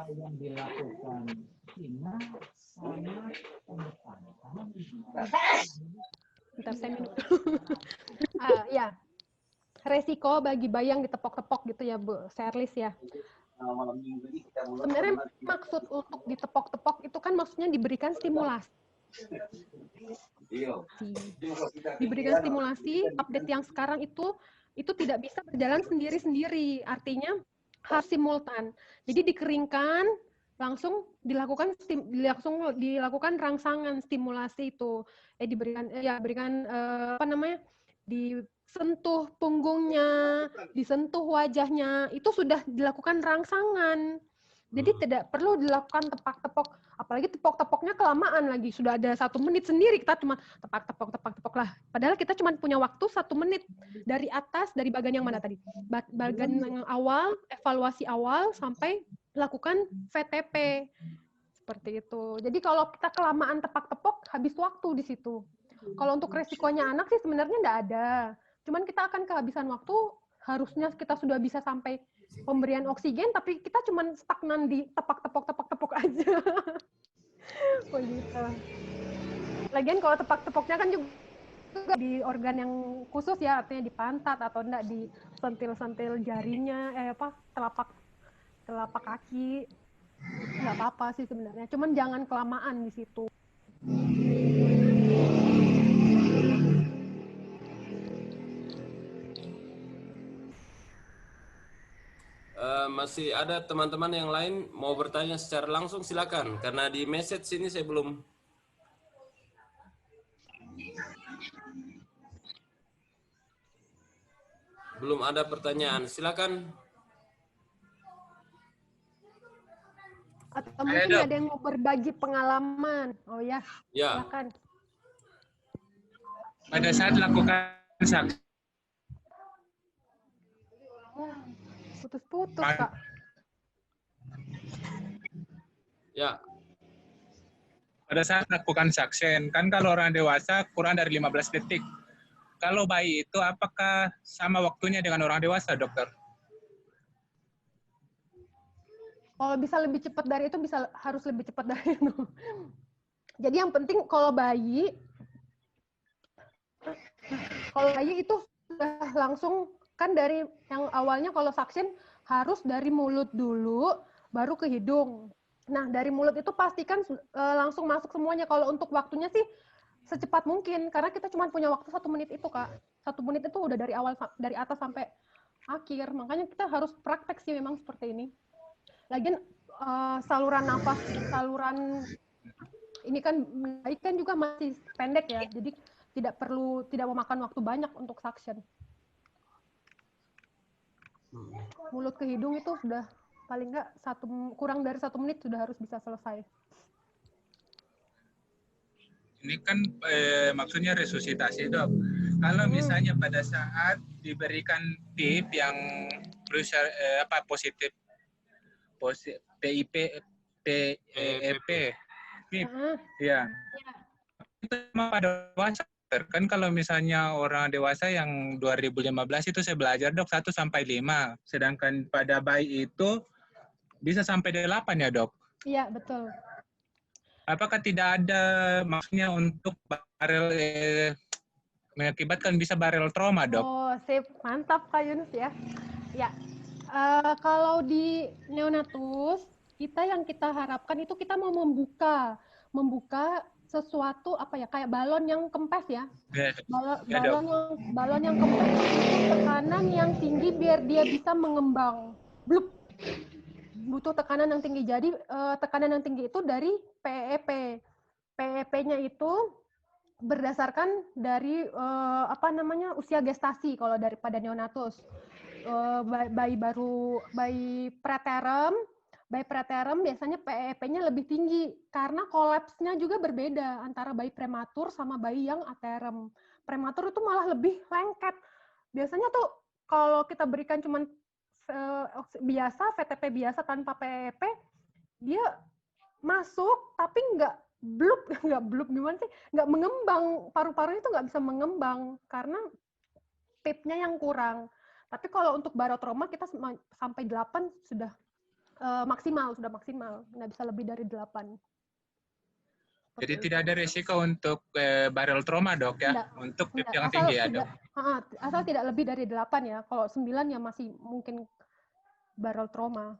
Bentar, saya minum. Ya. resiko bagi bayi yang ditepok-tepok gitu ya Bu Serlis ya. Sebenarnya maksud untuk ditepok-tepok itu kan maksudnya diberikan stimulasi. Diberikan stimulasi, update yang sekarang itu tidak bisa berjalan sendiri-sendiri. Artinya harus simultan. Jadi dikeringkan, langsung dilakukan rangsangan stimulasi itu. Diberikan disentuh punggungnya, disentuh wajahnya, itu sudah dilakukan rangsangan. Jadi tidak perlu dilakukan tepak-tepok, apalagi tepok-tepoknya kelamaan lagi. Sudah ada 1 menit sendiri, kita cuma tepak-tepok lah. Padahal kita cuma punya waktu 1 menit dari atas, dari bagian yang mana tadi? Bagian yang awal, evaluasi awal, sampai lakukan VTP. Seperti itu. Jadi kalau kita kelamaan tepak-tepok, habis waktu di situ. Kalau untuk resikonya anak sih sebenarnya nggak ada. Cuman kita akan kehabisan waktu, harusnya kita sudah bisa sampai pemberian oksigen, tapi kita cuma stagnan di tepak-tepok aja. Begitu. Lagian kalau tepak-tepoknya kan juga di organ yang khusus ya, artinya di pantat atau enggak di sentil-sentil jarinya, telapak kaki. Nggak apa-apa sih sebenarnya. Cuman jangan kelamaan di situ. Masih ada teman-teman yang lain mau bertanya secara langsung, silakan. Karena di message sini saya belum ada pertanyaan. Silakan. Atau mungkin ada yang mau berbagi pengalaman. Oh ya, Ya. silakan. Pada saat lakukan saksi, Putus-putus, Kak. Ya. pada saat lakukan saksen, kan kalau orang dewasa kurang dari 15 detik. Kalau bayi itu apakah sama waktunya dengan orang dewasa, dokter? Kalau bisa lebih cepat dari itu, harus lebih cepat dari itu. Jadi yang penting kalau bayi itu sudah langsung, kan dari yang awalnya kalau vaksin harus dari mulut dulu, baru ke hidung. Nah, dari mulut itu pastikan langsung masuk semuanya. Kalau untuk waktunya sih secepat mungkin, karena kita cuma punya waktu 1 menit itu, Kak. 1 menit itu udah dari atas sampai akhir. Makanya kita harus praktek sih memang seperti ini. Lagian saluran nafas, ini kan juga masih pendek ya, jadi tidak memakan waktu banyak untuk suction. Mulut ke hidung itu sudah paling nggak kurang dari 1 menit sudah harus bisa selesai. Ini kan maksudnya resusitasi, Dok. Kalau misalnya pada saat diberikan PIP yang positif PIP, PEP, PIP, ya. Itu pada dewasa. Kan kalau misalnya orang dewasa yang 2015 itu saya belajar, Dok, 1-5. Sedangkan pada bayi itu bisa sampai 8 ya, Dok? Iya, betul. Apakah tidak ada maksudnya untuk barel mengakibatkan bisa barel trauma, Dok? Oh, sip. Mantap, Kak Yunus ya. Ya. Kalau di neonatus, yang kita harapkan itu kita mau membuka sesuatu kayak balon yang kempes ya. Balon yang kempes itu tekanan yang tinggi biar dia bisa mengembang. Blup. Butuh tekanan yang tinggi. Jadi tekanan yang tinggi itu dari PEP. PEP-nya itu berdasarkan dari usia gestasi kalau daripada neonatus. Bayi preterm biasanya PEP-nya lebih tinggi karena kolapsnya juga berbeda antara bayi prematur sama bayi yang aterem. Prematur itu malah lebih lengket. Biasanya tuh kalau kita berikan cuman biasa, VTP biasa tanpa PEP, dia masuk tapi nggak blup gimana sih? Nggak mengembang, paru-paru itu nggak bisa mengembang karena PIP-nya yang kurang. Tapi kalau untuk barotrauma kita sampai 8 sudah maksimal, nggak bisa lebih dari 8. Jadi tidak ada risiko untuk barrel trauma, Dok, ya? Enggak, Untuk PIP enggak. yang Asal tinggi ya, tidak, Dok? asal tidak lebih dari 8 ya. Kalau 9 ya masih mungkin barrel trauma.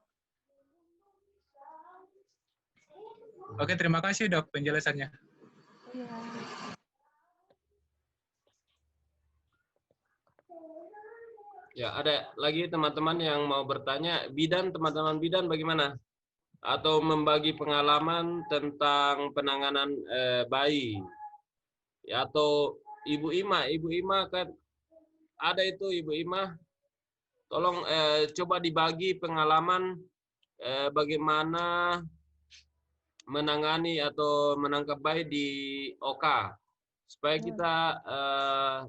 Oke, terima kasih, Dok, penjelasannya. Iya. Ya, ada lagi teman-teman yang mau bertanya. Bidan, teman-teman bidan bagaimana? Atau membagi pengalaman tentang penanganan bayi. Ya, atau Ibu Ima kan ada itu Ibu Ima. Tolong coba dibagi pengalaman bagaimana menangani atau menangkap bayi di OK. Supaya kita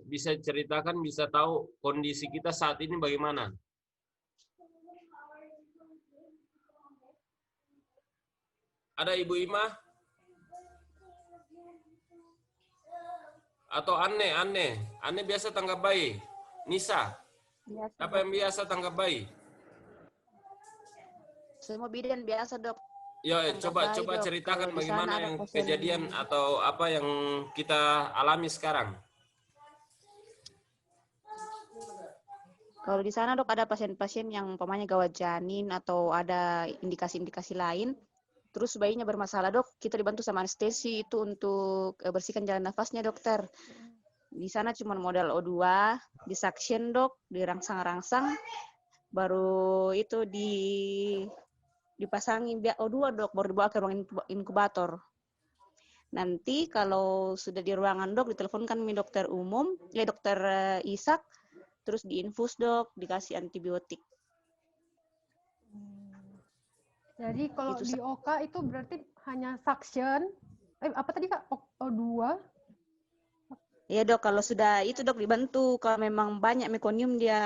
bisa ceritakan, bisa tahu kondisi kita saat ini bagaimana. Ada Ibu Ima? Atau Anne biasa tangkap bayi? Nisa? Biasa, Apa yang biasa tangkap bayi? semua bidan biasa, Dok. Ya, Tangkap bayi, coba Dok. ceritakan Kalau di sana bagaimana ada yang pasien, kejadian atau apa yang kita alami sekarang. kalau di sana, Dok, ada pasien-pasien yang umpamanya gawat janin atau ada indikasi-indikasi lain. Terus bayinya bermasalah, Dok. Kita dibantu sama anestesi itu untuk bersihkan jalan nafasnya, dokter. Di sana cuma modal O2, di suction, Dok, dirangsang-rangsang, baru itu dipasangi O2, Dok, baru dibawa ke ruang inkubator. Nanti kalau sudah di ruangan, Dok, diteleponkan mi dokter umum, dokter Ishak, terus diinfus, Dok, dikasih antibiotik. Jadi kalau Itu di OK itu berarti hanya suction. Apa tadi Kak? O2? Ya, Dok, kalau sudah itu, Dok, dibantu. Kalau memang banyak mekonium dia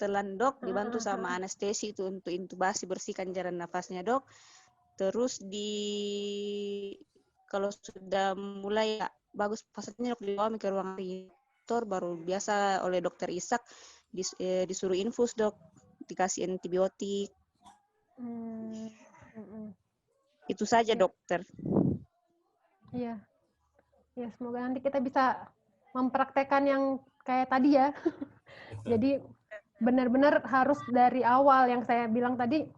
telan, Dok, dibantu sama anestesi itu untuk intubasi, bersihkan jalan nafasnya, Dok. Terus kalau sudah mulai ya, bagus fasenya, Dok, dibawa ke ruang reanimator, baru biasa oleh dokter Ishak disuruh infus, Dok, dikasih antibiotik. Itu saja, dokter. Iya. Ya, semoga nanti kita bisa mempraktekkan yang kayak tadi ya. Jadi benar-benar harus dari awal yang saya bilang tadi,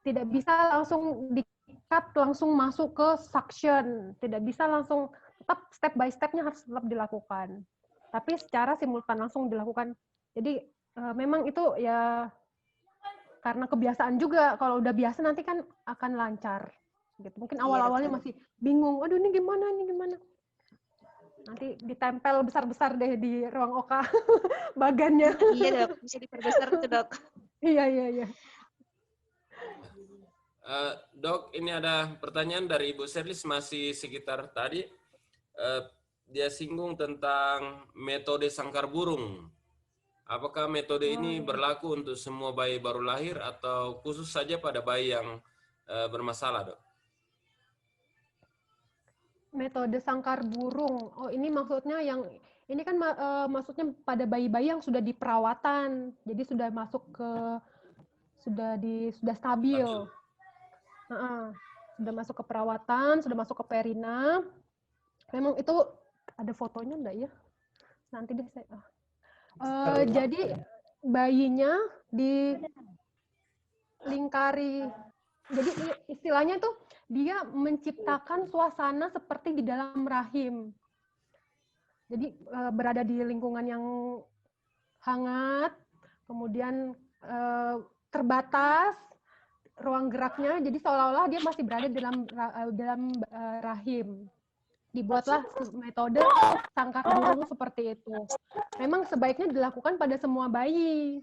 tidak bisa langsung di-cut, langsung masuk ke suction. Tidak bisa langsung, tetap step by step-nya harus tetap dilakukan. Tapi secara simultan langsung dilakukan. Jadi memang itu ya karena kebiasaan juga. Kalau udah biasa nanti kan akan lancar. Gitu. Mungkin awal-awalnya masih bingung, aduh ini gimana. Nanti ditempel besar-besar deh di ruang OK bagannya. Iya, Dok, bisa diperbesar tuh, Dok. Iya. Dok, ini ada pertanyaan dari Ibu Serlis masih sekitar tadi. Dia singgung tentang metode sangkar burung. Apakah metode ini berlaku untuk semua bayi baru lahir atau khusus saja pada bayi yang bermasalah, Dok? Metode sangkar burung. Oh, ini maksudnya ini kan maksudnya pada bayi-bayi yang sudah di perawatan. Jadi sudah masuk ke sudah stabil. Sudah masuk ke perawatan, sudah masuk ke perina. Memang itu ada fotonya enggak ya? Nanti deh saya. Jadi bayinya dilingkari. Jadi istilahnya tuh dia menciptakan suasana seperti di dalam rahim. Jadi berada di lingkungan yang hangat, kemudian terbatas ruang geraknya, jadi seolah-olah dia masih berada dalam rahim. Dibuatlah metode sangkar burung seperti itu. Memang sebaiknya dilakukan pada semua bayi.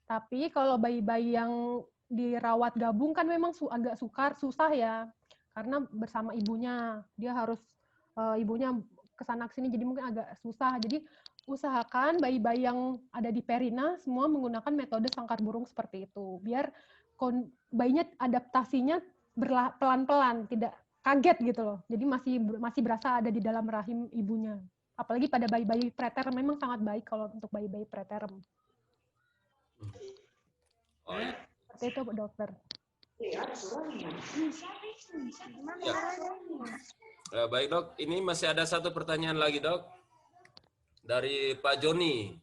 Tapi kalau bayi-bayi yang dirawat gabung kan memang agak susah ya, karena bersama ibunya, dia harus ibunya kesana kesini, jadi mungkin agak susah. Jadi usahakan bayi-bayi yang ada di perina semua menggunakan metode sangkar burung seperti itu, biar bayinya adaptasinya pelan-pelan, tidak kaget gitu loh. Jadi masih berasa ada di dalam rahim ibunya. Apalagi pada bayi-bayi preterm, memang sangat baik kalau untuk bayi-bayi preterm. Seperti itu, dokter. Ya. Baik dok, ini masih ada satu pertanyaan lagi dok. Dari Pak Joni.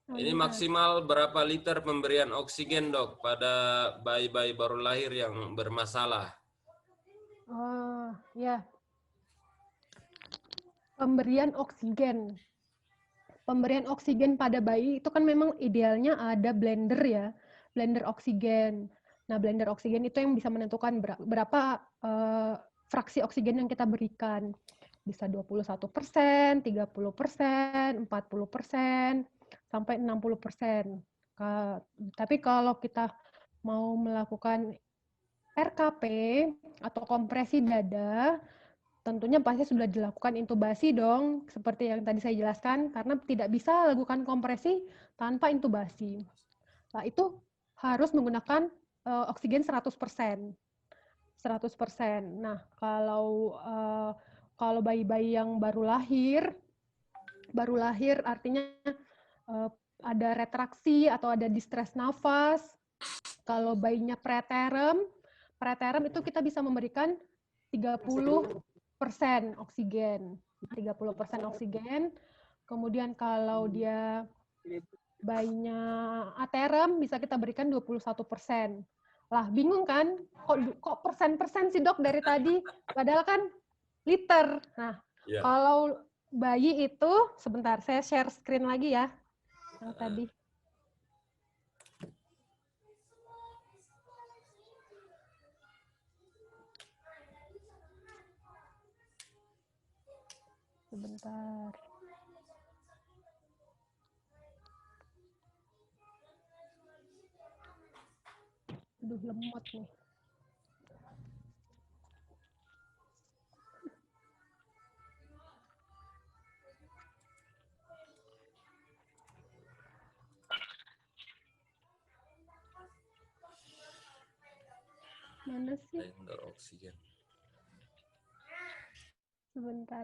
Ini maksimal berapa liter pemberian oksigen dok pada bayi-bayi baru lahir yang bermasalah? Oh, ya. Pemberian oksigen. Pemberian oksigen pada bayi itu kan memang idealnya ada blender ya, blender oksigen. Nah, blender oksigen itu yang bisa menentukan berapa fraksi oksigen yang kita berikan. Bisa 21%, 30%, 40%, sampai 60%. Tapi kalau kita mau melakukan RKP atau kompresi dada, tentunya pasti sudah dilakukan intubasi dong, seperti yang tadi saya jelaskan, karena tidak bisa lakukan kompresi tanpa intubasi. Nah, itu harus menggunakan oksigen 100%. 100%. Nah, kalau bayi-bayi yang baru lahir artinya ada retraksi atau ada distress nafas. Kalau bayinya preterm itu kita bisa memberikan 30% oksigen. 30% oksigen. Kemudian kalau dia bayinya aterem bisa kita berikan 21%. Lah, bingung kan? Kok persen-persen sih dok dari tadi? Padahal kan liter. Nah, kalau bayi itu, sebentar, saya share screen lagi ya. Yang tadi. Sebentar. Aduh, lemot nih. Mana sih? Blender oksigen. Sebentar.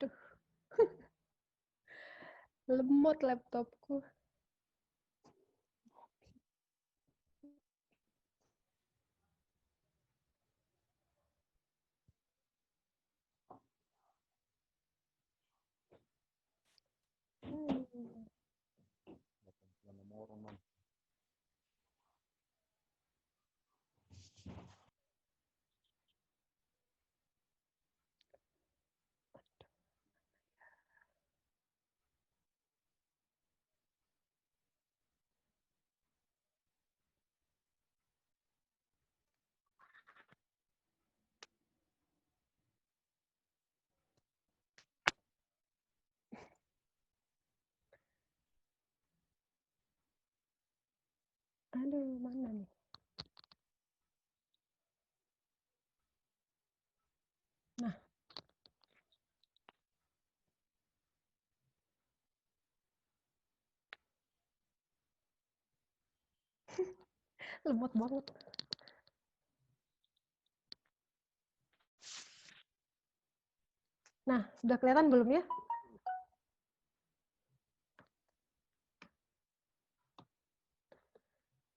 Duh. Lemot laptopku. Aduh, mana nih? Nah. Lemot banget. Nah, sudah kelihatan belum ya?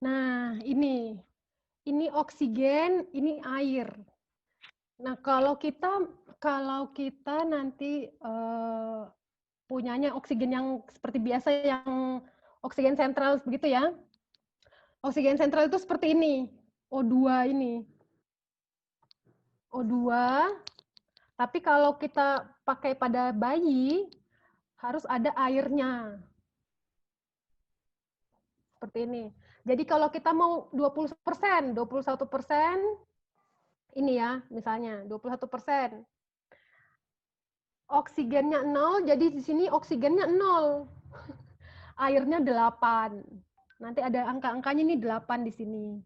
Nah, ini oksigen, ini air. Nah, kalau kita nanti punyanya oksigen yang seperti biasa, yang oksigen sentral begitu ya. Oksigen sentral itu seperti ini, O2 ini. O2, tapi kalau kita pakai pada bayi, harus ada airnya. Seperti ini. Jadi kalau kita mau 20%, 21%, ini ya, misalnya 21%. Oksigennya 0, jadi di sini oksigennya 0. Airnya 8. Nanti ada angka-angkanya nih 8 di sini.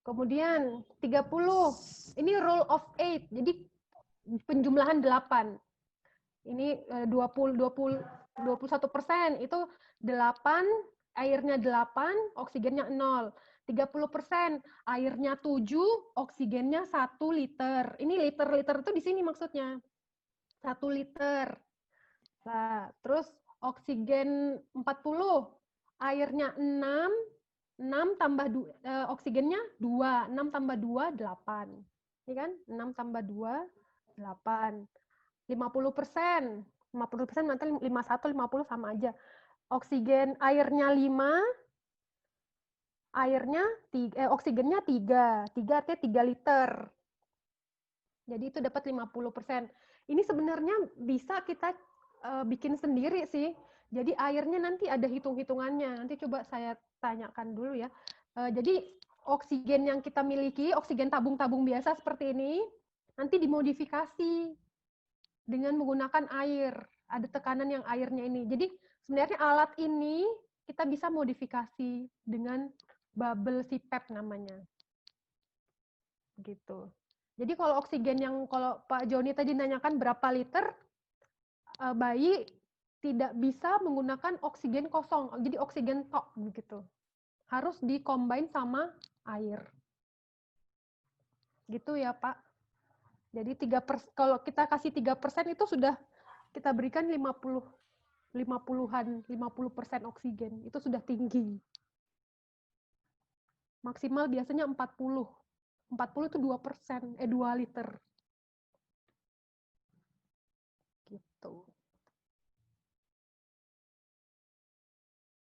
Kemudian 30. Ini rule of 8. Jadi penjumlahan 8. Ini 21% itu 8, airnya 8, oksigennya 0. 30%, airnya 7, oksigennya 1 liter. Ini liter-liter itu di sini maksudnya. 1 liter. Nah, terus oksigen 40, airnya 6 tambah oksigennya 2, 6 tambah 2, 8. Ini kan 6 tambah 2, 8. 50%. 50% nanti 51, 50 sama aja. Oksigen airnya 5, oksigennya 3. 3 artinya 3 liter. Jadi itu dapat 50%. Ini sebenarnya bisa kita bikin sendiri sih. Jadi airnya nanti ada hitung-hitungannya. Nanti coba saya tanyakan dulu ya. Jadi oksigen yang kita miliki, oksigen tabung-tabung biasa seperti ini, nanti dimodifikasi dengan menggunakan air. Ada tekanan yang airnya ini. Jadi sebenarnya alat ini kita bisa modifikasi dengan bubble CPAP namanya. Gitu. Jadi kalau oksigen yang kalau Pak Joni tadi nanyakan berapa liter, bayi tidak bisa menggunakan oksigen kosong. Jadi oksigen tok begitu. Harus dikombin sama air. Gitu ya, Pak. Jadi kalau kita kasih 3% itu sudah kita berikan 50% oksigen. Itu sudah tinggi. Maksimal biasanya 40. 40 itu 2%, 2 liter. Gitu.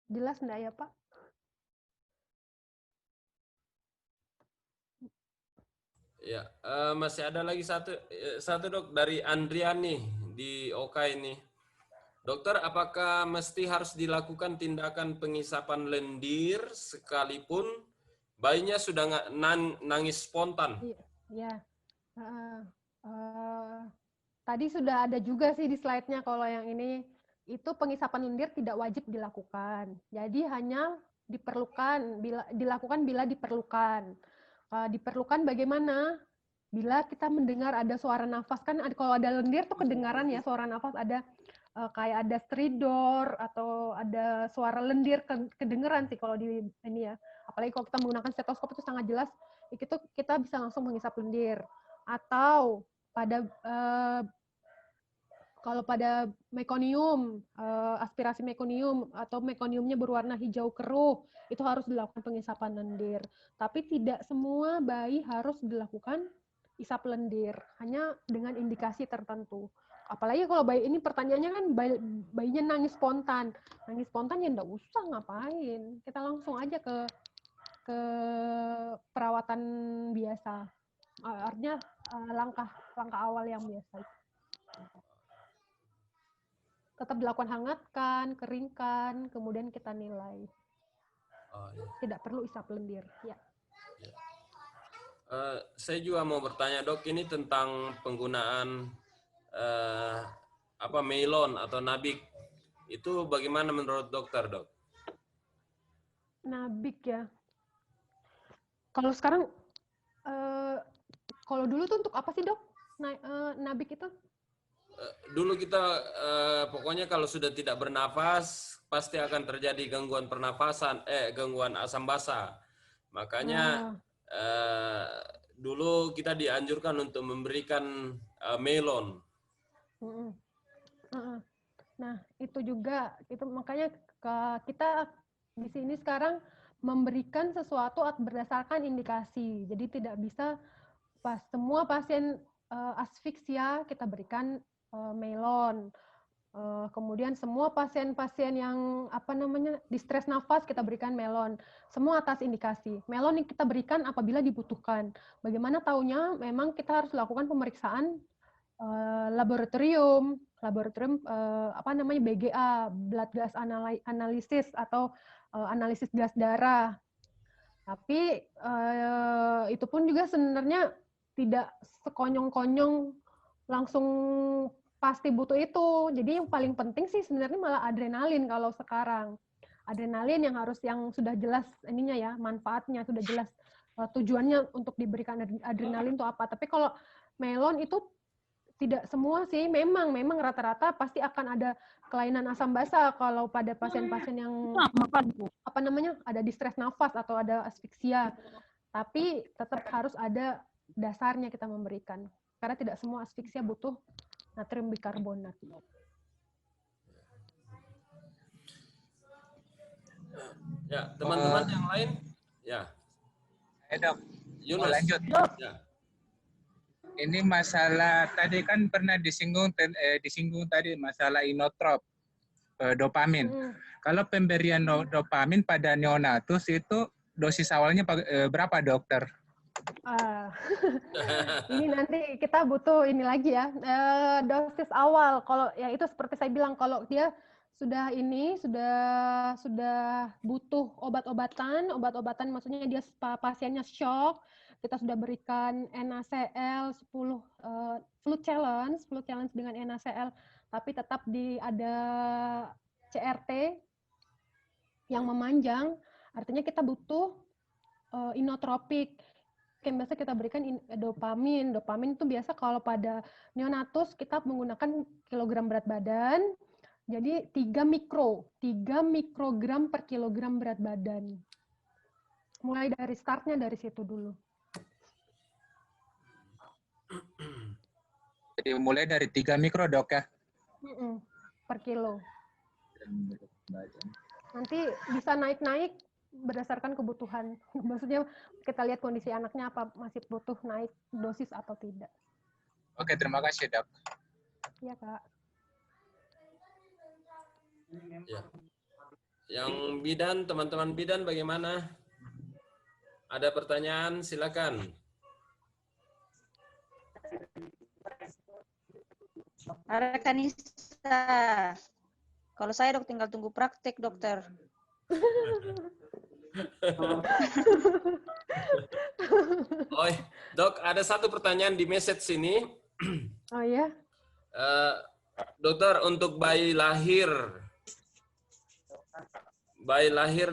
Jelas enggak ya, Pak? Ya, masih ada lagi satu dok dari Andriani di Oka ini. Dokter, apakah mesti harus dilakukan tindakan pengisapan lendir sekalipun bayinya sudah nangis spontan? Iya. Tadi sudah ada juga sih di slide-nya kalau yang ini itu pengisapan lendir tidak wajib dilakukan. Jadi hanya dilakukan bila diperlukan. Diperlukan bagaimana? Bila kita mendengar ada suara nafas, kan kalau ada lendir tuh kedengaran ya suara nafas, ada kayak ada stridor atau ada suara lendir kedengeran sih kalau di ini ya. Apalagi kalau kita menggunakan stetoskop itu sangat jelas, itu kita bisa langsung menghisap lendir. Atau kalau pada mekonium, aspirasi mekonium atau mekoniumnya berwarna hijau keruh, itu harus dilakukan pengisapan lendir. Tapi tidak semua bayi harus dilakukan isap lendir, hanya dengan indikasi tertentu. Apalagi kalau bayi ini pertanyaannya kan bayinya nangis spontan. Nangis spontan ya enggak usah ngapain. Kita langsung aja ke perawatan biasa. Artinya langkah awal yang biasa. Tetap dilakukan hangatkan, keringkan, kemudian kita nilai. Oh, ya. Tidak perlu isap lendir. Ya. Ya. Saya juga mau bertanya dok, ini tentang penggunaan melon atau nabik. Itu bagaimana menurut dokter dok? Nabik ya. Kalau sekarang, kalau dulu tuh untuk apa sih dok? Nabik itu? Dulu kita pokoknya kalau sudah tidak bernafas pasti akan terjadi gangguan pernafasan, gangguan asam basa. Makanya dulu kita dianjurkan untuk memberikan melon. Nah itu juga, itu makanya kita di sini sekarang memberikan sesuatu berdasarkan indikasi. Jadi tidak bisa semua pasien asfiksia kita berikan melon. Kemudian semua pasien-pasien yang distres nafas kita berikan melon. Semua atas indikasi. Melon yang kita berikan apabila dibutuhkan. Bagaimana taunya? Memang kita harus lakukan pemeriksaan laboratorium BGA, blood gas analysis atau analisis gas darah. Tapi itu pun juga sebenarnya tidak sekonyong-konyong langsung pasti butuh itu. Jadi yang paling penting sih sebenarnya malah adrenalin kalau sekarang. Adrenalin yang sudah jelas ininya ya, manfaatnya sudah jelas, tujuannya untuk diberikan adrenalin itu apa. Tapi kalau melon itu tidak semua sih, memang rata-rata pasti akan ada kelainan asam basa kalau pada pasien-pasien yang ada distres nafas atau ada asfiksia. Tapi tetap harus ada dasarnya kita memberikan. Karena tidak semua asfiksia butuh natrium bikarbonat. Ya, teman-teman yang lain. Ya. Dok, mau Yunus. lanjut. Ya. Ini masalah tadi kan pernah disinggung tadi masalah inotrop, dopamin. Kalau pemberian dopamin pada neonatus itu dosis awalnya berapa, dokter? Ini nanti kita butuh ini lagi ya, dosis awal. Kalau ya itu seperti saya bilang, kalau dia sudah butuh obat-obatan maksudnya dia pasiennya shock, kita sudah berikan NaCl 10 flu challenge dengan NaCl, tapi tetap ada CRT yang memanjang, artinya kita butuh inotropik. Yang biasa kita berikan dopamin. Dopamin itu biasa kalau pada neonatus kita menggunakan kilogram berat badan. Jadi 3 mikrogram per kilogram berat badan. Mulai dari startnya dari situ dulu. Jadi mulai dari 3 mikro, dok ya? Per kilo. Nanti bisa naik-naik berdasarkan kebutuhan. Maksudnya kita lihat kondisi anaknya apa masih butuh naik dosis atau tidak. Oke, terima kasih, dok. Iya, Kak. Ya. Yang bidan, teman-teman bidan bagaimana? Ada pertanyaan? Silakan. Kanisa. Kalau saya dok tinggal tunggu praktek, dokter. Oh, dok, ada satu pertanyaan di message sini. Oh ya? Dokter, untuk bayi lahir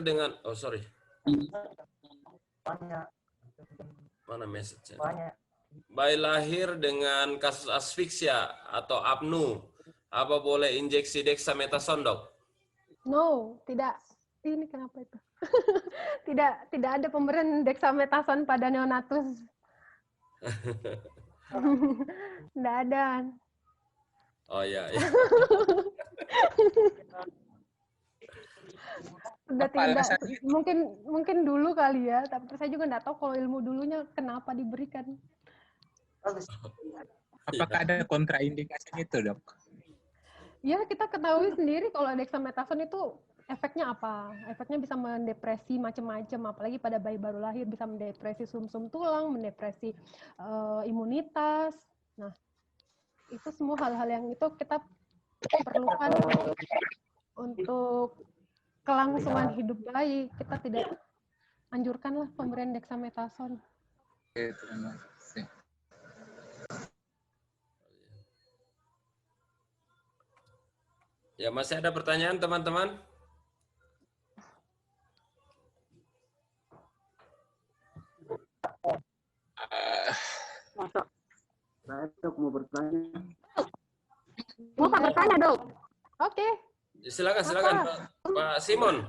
dengan, mana message-nya? Bayi lahir dengan kasus asfiksia atau apnu, apa boleh injeksi dexamethasone, dok? No, tidak. Ini kenapa itu? Tidak ada pemberian dexamethasone pada neonatus. Tidak ada. Oh ya. Sudah tidak. Mungkin dulu kali ya, tapi saya juga tidak tahu kalau ilmu dulunya kenapa diberikan. Apakah ada kontraindikasi itu, dok? Ya, kita ketahui sendiri kalau dexamethasone itu efeknya apa? Efeknya bisa mendepresi macam-macam, apalagi pada bayi baru lahir bisa mendepresi sumsum tulang, mendepresi imunitas. Nah, itu semua hal-hal yang itu kita perlukan untuk kelangsungan hidup bayi. Kita tidak anjurkanlah pemberian dexamethasone. Terima kasih. Ya, masih ada pertanyaan, teman-teman? Saya dok mau bertanya. Mau bertanya, dok? Oke. Silakan, Pak Simon.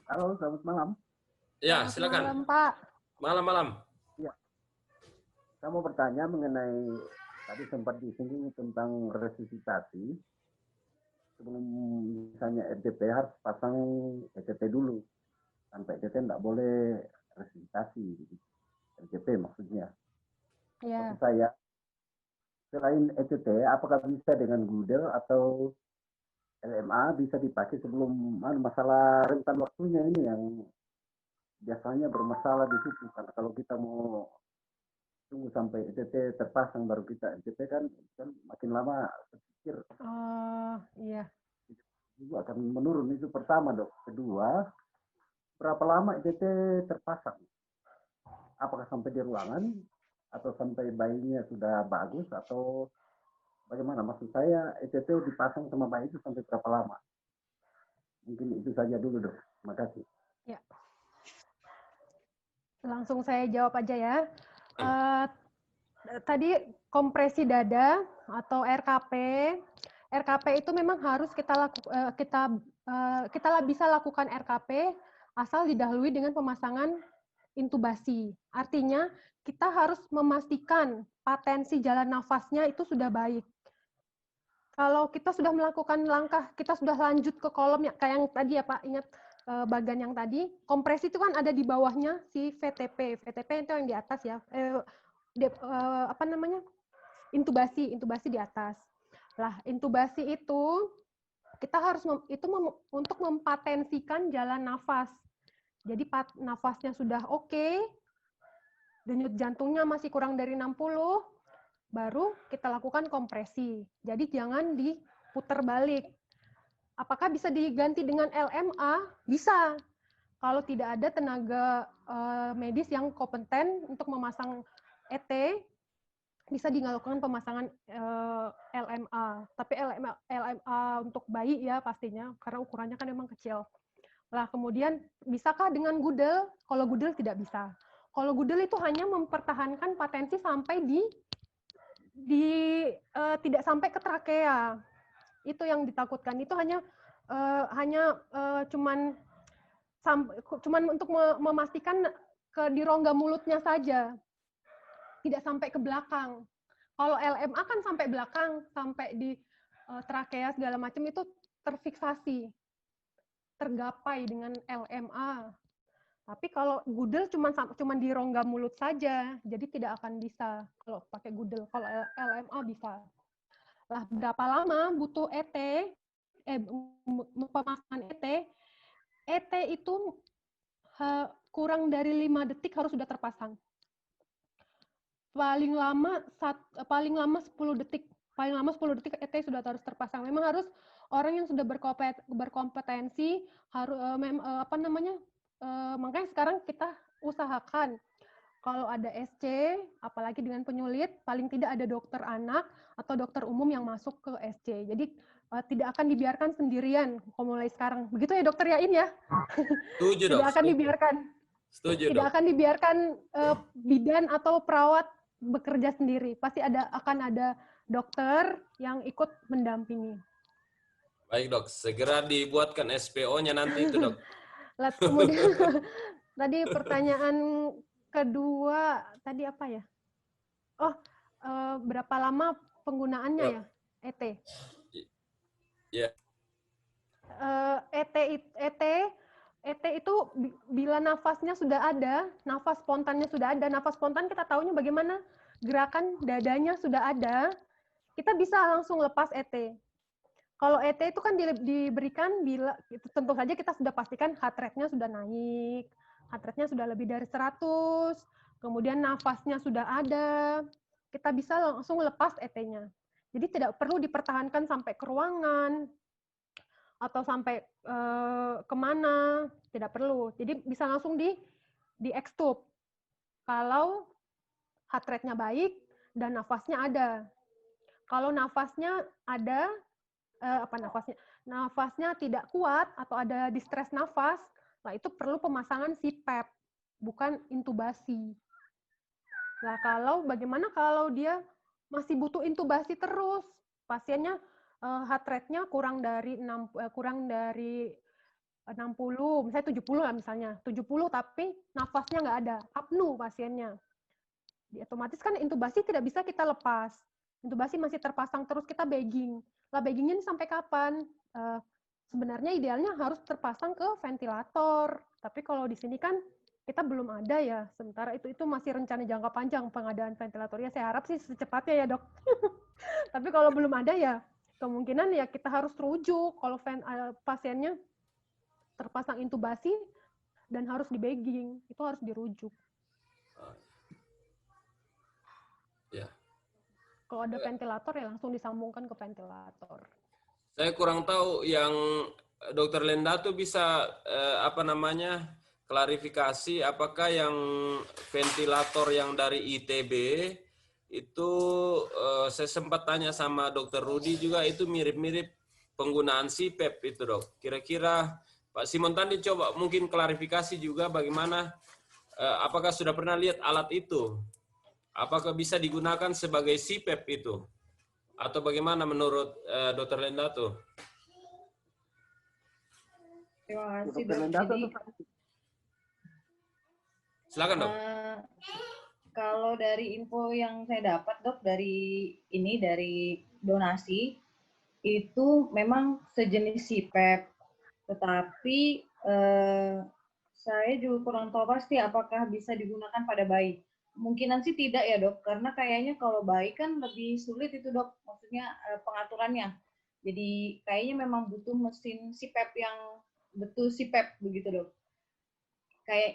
Halo, selamat malam. Ya, silakan. Malam, Pak. Malam. Ya, saya mau bertanya mengenai tadi sempat disinggung tentang resusitasi. Sebelum misalnya RCP harus pasang ECT dulu. Tanpa ECT tidak boleh resusitasi. RCP maksudnya. Ya. Maksud saya, selain ECT, apakah bisa dengan Gudel atau LMA bisa dipakai sebelum masalah rentan waktunya ini yang biasanya bermasalah di situ. Karena kalau kita mau tunggu sampai ECT terpasang baru kita ECT kan makin lama terpikir. Iya. Itu akan menurun, itu pertama, dok. Kedua, berapa lama ECT terpasang? Apakah sampai di ruangan atau sampai bayinya sudah bagus atau bagaimana? Maksud saya ECT dipasang sama bayi itu sampai berapa lama? Mungkin itu saja dulu, dok. Terima kasih. Ya. Langsung saya jawab aja ya. Tadi kompresi dada atau RKP itu memang harus kita bisa lakukan RKP asal didahului dengan pemasangan intubasi. Artinya kita harus memastikan patensi jalan nafasnya itu sudah baik. kalau kita sudah melakukan langkah, kita sudah lanjut ke kolom ya, kayak yang tadi ya Pak, ingat bagan yang tadi, kompresi itu kan ada di bawahnya si VTP. VTP itu yang di atas ya, apa namanya, intubasi di atas. Lah, intubasi itu kita harus untuk mempatensikan jalan nafas. Jadi nafasnya sudah oke, denyut jantungnya masih kurang dari 60, baru kita lakukan kompresi. Jadi jangan diputar balik. Apakah bisa diganti dengan LMA? Bisa. Kalau tidak ada tenaga medis yang kompeten untuk memasang ET, bisa dilakukan pemasangan LMA. Tapi LMA untuk bayi ya pastinya, karena ukurannya kan memang kecil. Lah kemudian bisakah dengan gudel? Kalau gudel tidak bisa. Kalau gudel itu hanya mempertahankan patensi sampai tidak sampai ke trakea. Itu yang ditakutkan. Itu hanya cuman untuk memastikan di rongga mulutnya saja. Tidak sampai ke belakang. Kalau LMA kan sampai belakang, sampai di trakea segala macam itu terfiksasi, tergapai dengan LMA. Tapi kalau gudel cuma di rongga mulut saja, jadi tidak akan bisa kalau pakai gudel. Kalau LMA bisa. Lah berapa lama butuh ET? Pemasangan ET? ET itu kurang dari 5 detik harus sudah terpasang. Paling lama 10 detik. Paling lama 10 detik ET sudah harus terpasang. Memang harus orang yang sudah berkompetensi, harus makanya sekarang kita usahakan kalau ada SC, apalagi dengan penyulit, paling tidak ada dokter anak atau dokter umum yang masuk ke SC. Jadi tidak akan dibiarkan sendirian mulai sekarang. Begitu ya Dokter Yain ya? Setuju, Dok. Tidak akan dibiarkan. Setuju, Tidak Dok. akan dibiarkan bidan atau perawat bekerja sendiri. Pasti akan ada dokter yang ikut mendampingi. Baik, Dok. Segera dibuatkan SPO-nya nanti itu, Dok. Kemudian tadi pertanyaan kedua tadi apa ya? Oh, berapa lama penggunaannya ya ET? Ya. ET itu bila nafasnya sudah ada, nafas spontannya sudah ada. Nafas spontan kita tahunya bagaimana? Gerakan dadanya sudah ada, kita bisa langsung lepas ET. Kalau ET itu kan diberikan bila tentu saja kita sudah pastikan heart rate-nya sudah naik, heart rate-nya sudah lebih dari 100, kemudian nafasnya sudah ada, kita bisa langsung lepas ET-nya. Jadi tidak perlu dipertahankan sampai ke ruangan atau sampai kemana, tidak perlu. Jadi bisa langsung di-extube kalau heart rate-nya baik dan nafasnya ada. Kalau nafasnya ada, nafasnya tidak kuat atau ada distress nafas, nah itu perlu pemasangan CPAP, bukan intubasi. Nah, bagaimana kalau dia masih butuh intubasi terus, pasiennya heart rate-nya kurang dari 60, misalnya 70 lah misalnya, 70 tapi nafasnya nggak ada, apnu pasiennya. Otomatis kan intubasi tidak bisa kita lepas. Intubasi masih terpasang terus, kita bagging. Lah baggingnya ini sampai kapan? Sebenarnya idealnya harus terpasang ke ventilator. Tapi kalau di sini kan kita belum ada ya. Sementara itu masih rencana jangka panjang pengadaan ventilatornya. Saya harap sih secepatnya ya, Dok. Tapi kalau belum ada ya kemungkinan ya kita harus rujuk kalau pasiennya terpasang intubasi dan harus di bagging. Itu harus dirujuk. Ya. Kalau ada ventilator ya langsung disambungkan ke ventilator. Saya kurang tahu yang Dokter Lendato bisa klarifikasi apakah yang ventilator yang dari ITB itu saya sempat tanya sama Dokter Rudi juga itu mirip-mirip penggunaan CPAP itu, Dok. Kira-kira Pak Simon tadi coba mungkin klarifikasi juga bagaimana apakah sudah pernah lihat alat itu? Apakah bisa digunakan sebagai CPAP itu? Atau bagaimana menurut Dr. Lendato? Terima kasih, Dr. Dok. Lendato, Jadi, silakan, Dok. kalau dari info yang saya dapat, Dok, dari donasi, itu memang sejenis CPAP, tetapi saya juga kurang tahu pasti apakah bisa digunakan pada bayi. Kemungkinan sih tidak ya dok, karena kayaknya kalau bayi kan lebih sulit itu dok, maksudnya pengaturannya. Jadi kayaknya memang butuh mesin CPAP yang betul CPAP begitu dok.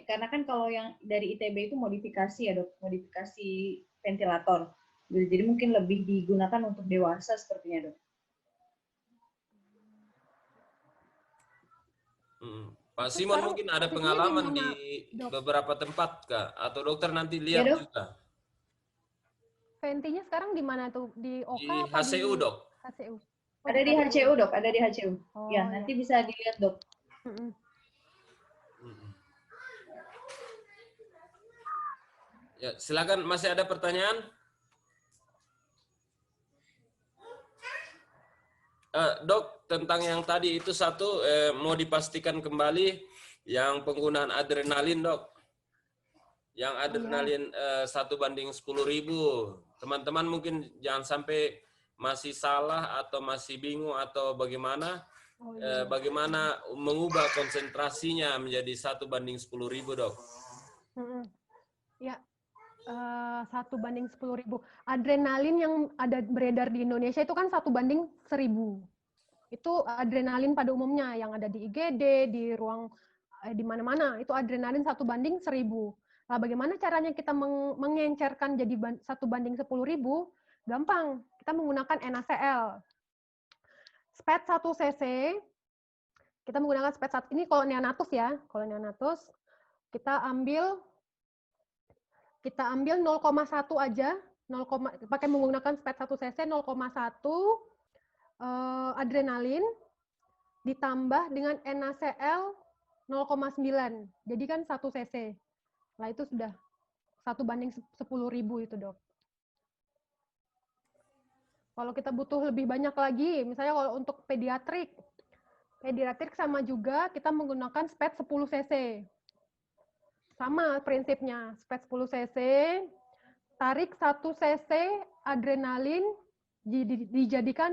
Karena kan kalau yang dari ITB itu modifikasi ya dok, modifikasi ventilator. Jadi mungkin lebih digunakan untuk dewasa sepertinya dok. Pak Simon mungkin ada pengalaman di beberapa tempat kah? Atau dokter nanti lihat ya, juga? Ventinya sekarang di mana tuh? Di OK di apa HCU, di dok? HCU? Oh, ada di HCU dok, ada di HCU. Oh, ya, nanti bisa dilihat dok. Ya, silakan, masih ada pertanyaan? Dok, tentang yang tadi itu satu, mau dipastikan kembali yang penggunaan adrenalin, dok. Yang adrenalin 1:10.000. Teman-teman mungkin jangan sampai masih salah atau masih bingung atau bagaimana. Bagaimana mengubah konsentrasinya menjadi 1:10.000, dok? Ya, 1:10.000. Adrenalin yang ada beredar di Indonesia itu kan 1:1000. Itu adrenalin pada umumnya yang ada di IGD, di ruang di mana-mana, itu adrenalin 1:1000. Nah, bagaimana caranya kita mengencerkan jadi 1:10.000? Gampang, kita menggunakan NaCl. SPED 1 cc, kita menggunakan SPED 1, ini kalau neonatus ya, kalau neonatus kita ambil 0,1 aja, pakai menggunakan SPED 1 cc 0,1 adrenalin ditambah dengan NaCl 0,9. Jadi kan 1 cc. Nah, itu sudah 1:10.000 itu, dok. Kalau kita butuh lebih banyak lagi, misalnya kalau untuk pediatrik sama juga kita menggunakan SPED 10 cc. Sama prinsipnya, SPED 10 cc, tarik 1 cc adrenalin dijadikan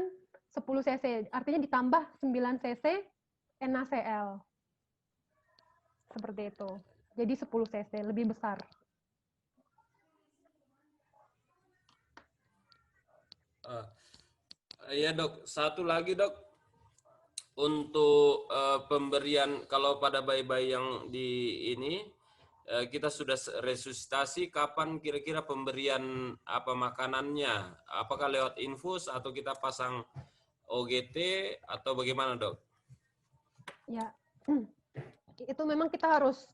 10 cc, artinya ditambah 9 cc NaCl. Seperti itu. Jadi 10 cc, lebih besar. Iya, dok. Satu lagi, dok. Untuk pemberian, kalau pada bayi-bayi yang di ini, kita sudah resusitasi, kapan kira-kira pemberian apa makanannya? Apakah lewat infus atau kita pasang OGT atau bagaimana, dok? Ya, itu memang kita harus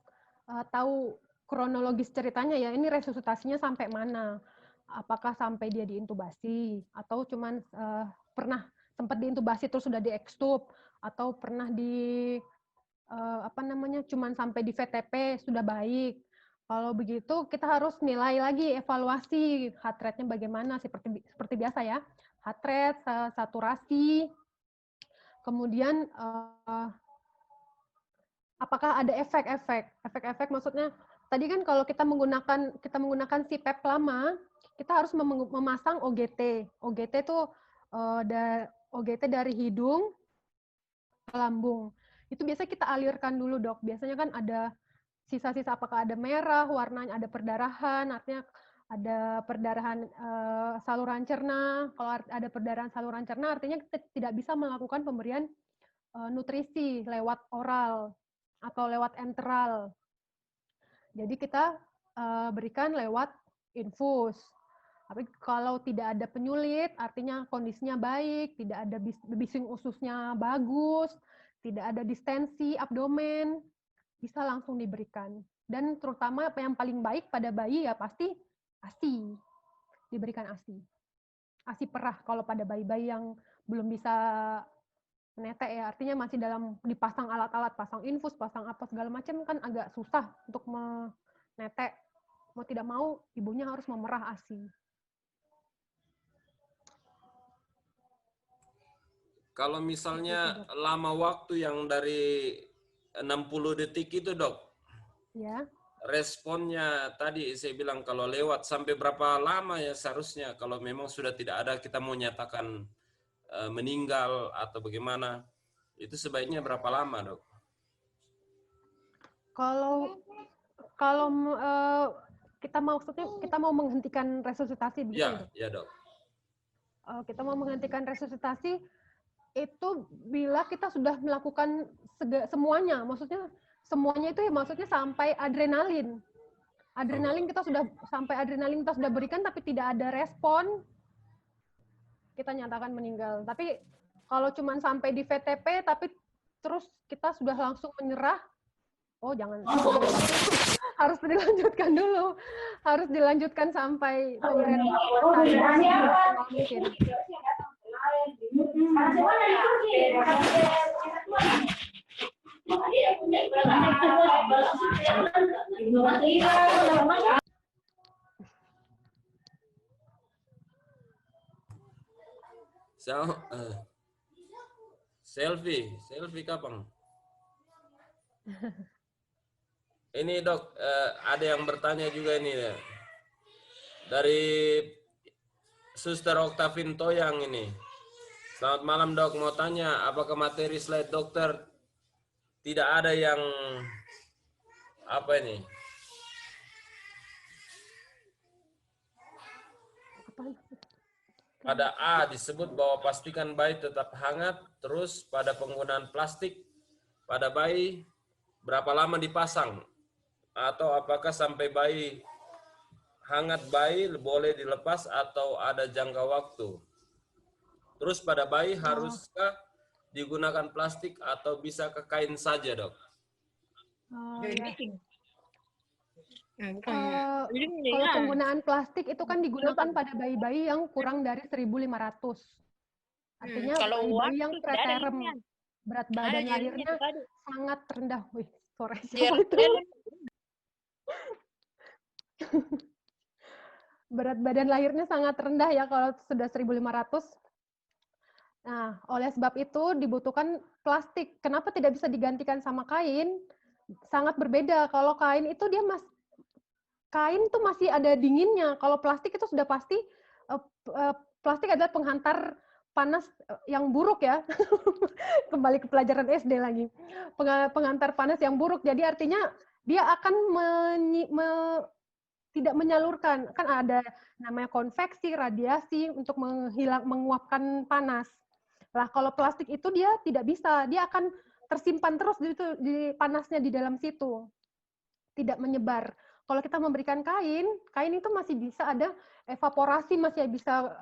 tahu kronologis ceritanya ya, ini resusitasinya sampai mana. Apakah sampai dia diintubasi, atau cuman pernah sempat diintubasi terus sudah diekstub, atau pernah cuman sampai di VTP sudah baik. Kalau begitu kita harus nilai lagi, evaluasi heart rate-nya bagaimana, seperti biasa ya, heart rate, saturasi, kemudian apakah ada efek-efek maksudnya tadi kan kalau kita menggunakan CPAP lama, kita harus memasang OGT. OGT itu OGT dari hidung ke lambung. Itu biasa kita alirkan dulu, dok. Biasanya kan ada sisa-sisa, apakah ada merah, warnanya ada perdarahan, artinya ada perdarahan saluran cerna. Kalau ada perdarahan saluran cerna, artinya kita tidak bisa melakukan pemberian nutrisi lewat oral atau lewat enteral. Jadi kita berikan lewat infus. Tapi kalau tidak ada penyulit, artinya kondisinya baik, tidak ada bising ususnya bagus, tidak ada distensi abdomen, bisa langsung diberikan. Dan terutama apa yang paling baik pada bayi ya pasti ASI. Diberikan ASI. ASI perah kalau pada bayi-bayi yang belum bisa menetek ya, artinya masih dalam dipasang alat-alat, pasang infus, pasang apa segala macam kan agak susah untuk menetek. Mau tidak mau ibunya harus memerah ASI. Kalau misalnya lama waktu yang dari 60 detik itu, dok, ya, responnya tadi saya bilang kalau lewat sampai berapa lama ya seharusnya kalau memang sudah tidak ada kita mau nyatakan meninggal atau bagaimana, itu sebaiknya berapa lama, Dok? Kalau kita mau menghentikan resusitasi begitu ya, Dok? Ya, Dok. Kita mau menghentikan resusitasi itu bila kita sudah melakukan semuanya, maksudnya semuanya itu ya maksudnya sampai adrenalin. Kita sudah berikan tapi tidak ada respon, kita nyatakan meninggal. Tapi kalau cuma sampai di VTP tapi terus kita sudah langsung menyerah, oh jangan, harus dilanjutkan dulu, harus dilanjutkan sampai pemberian mungkin. Selfie kapan? Ini Dok, ada yang bertanya juga ini ya. Dari Suster Oktavin Toyang ini. Selamat malam Dok, mau tanya apakah materi slide dokter tidak ada yang apa ini? Pada A disebut bahwa pastikan bayi tetap hangat, terus pada penggunaan plastik pada bayi berapa lama dipasang? Atau apakah sampai bayi hangat bayi boleh dilepas atau ada jangka waktu? Terus pada bayi haruskah digunakan plastik atau bisa ke kain saja, Dok? Kalau penggunaan plastik itu kan digunakan pada bayi-bayi yang kurang dari 1.500. Artinya bayi-bayi yang preterm, berat badan lahirnya sangat rendah. Wih, sore siapa itu? Berat badan lahirnya sangat rendah ya kalau sudah 1.500. Nah, oleh sebab itu dibutuhkan plastik. Kenapa tidak bisa digantikan sama kain? Sangat berbeda. Kalau kain itu kain tuh masih ada dinginnya. Kalau plastik itu sudah pasti plastik adalah penghantar panas yang buruk ya. Kembali ke pelajaran SD lagi. Penghantar panas yang buruk. Jadi artinya dia akan tidak menyalurkan. Kan ada namanya konveksi, radiasi untuk menguapkan panas. Lah kalau plastik itu dia tidak bisa. Dia akan tersimpan terus di panasnya di dalam situ. Tidak menyebar. Kalau kita memberikan kain itu masih bisa ada evaporasi, masih bisa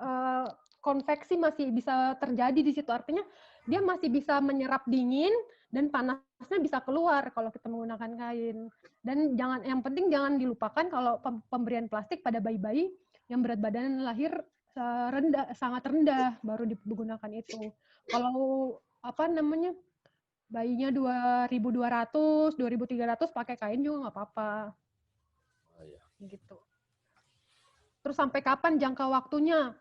konveksi, masih bisa terjadi di situ. Artinya dia masih bisa menyerap dingin dan panasnya bisa keluar kalau kita menggunakan kain. Dan yang penting jangan dilupakan kalau pemberian plastik pada bayi-bayi yang berat badan lahir sangat rendah baru digunakan itu. Kalau bayinya 2.200, 2.300 pakai kain juga nggak apa-apa. Gitu. Terus sampai kapan jangka waktunya?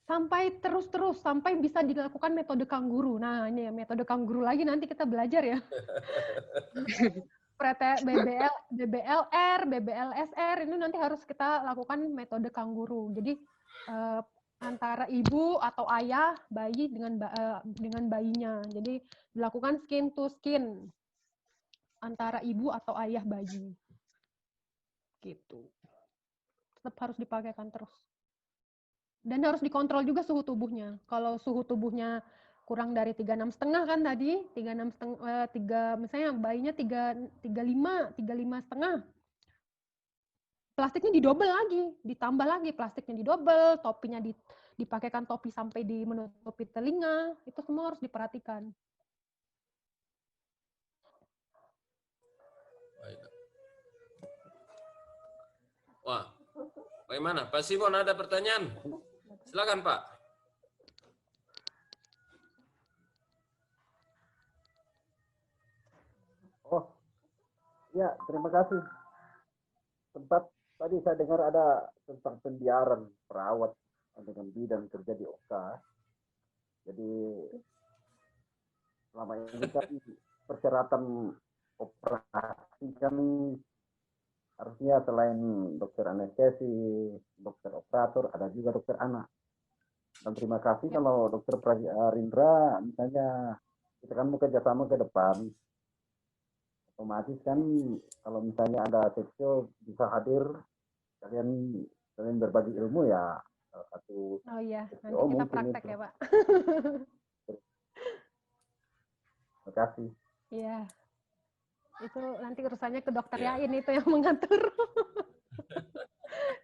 Sampai terus sampai bisa dilakukan metode kangguru. Nah, ini ya, metode kangguru lagi nanti kita belajar ya. BBLR, BBLSR ini nanti harus kita lakukan metode kangguru. Jadi antara ibu atau ayah bayi dengan bayinya. Jadi dilakukan skin to skin antara ibu atau ayah bayi. Gitu. Tetap harus dipakaikan terus. Dan harus dikontrol juga suhu tubuhnya. Kalau suhu tubuhnya kurang dari 36,5 kan tadi, 36,5, misalnya bayinya 35,5. Plastiknya didobel lagi, ditambah lagi plastiknya didobel, topinya dipakaikan topi sampai menutupi telinga, itu semua harus diperhatikan. Wah, bagaimana? Pak Simon ada pertanyaan? Silakan Pak. Oh, ya terima kasih. Tempat tadi saya dengar ada tentang pembiaran perawat dengan bidang kerja di OKA. Jadi selama ini kan persyaratan operasi kan harusnya selain dokter anestesi, dokter operator, ada juga dokter anak. Dan terima kasih kalau Dokter Rindra, misalnya kita kan mau kerjasama ke depan, otomatis kan kalau misalnya ada seksio bisa hadir, kalian berbagi ilmu ya. Salah satu Oh iya, nanti oh, kita mungkin praktek itu. ya Pak. Terima kasih. Iya, itu nanti urusannya ke dokter Iya. Yain itu yang mengatur.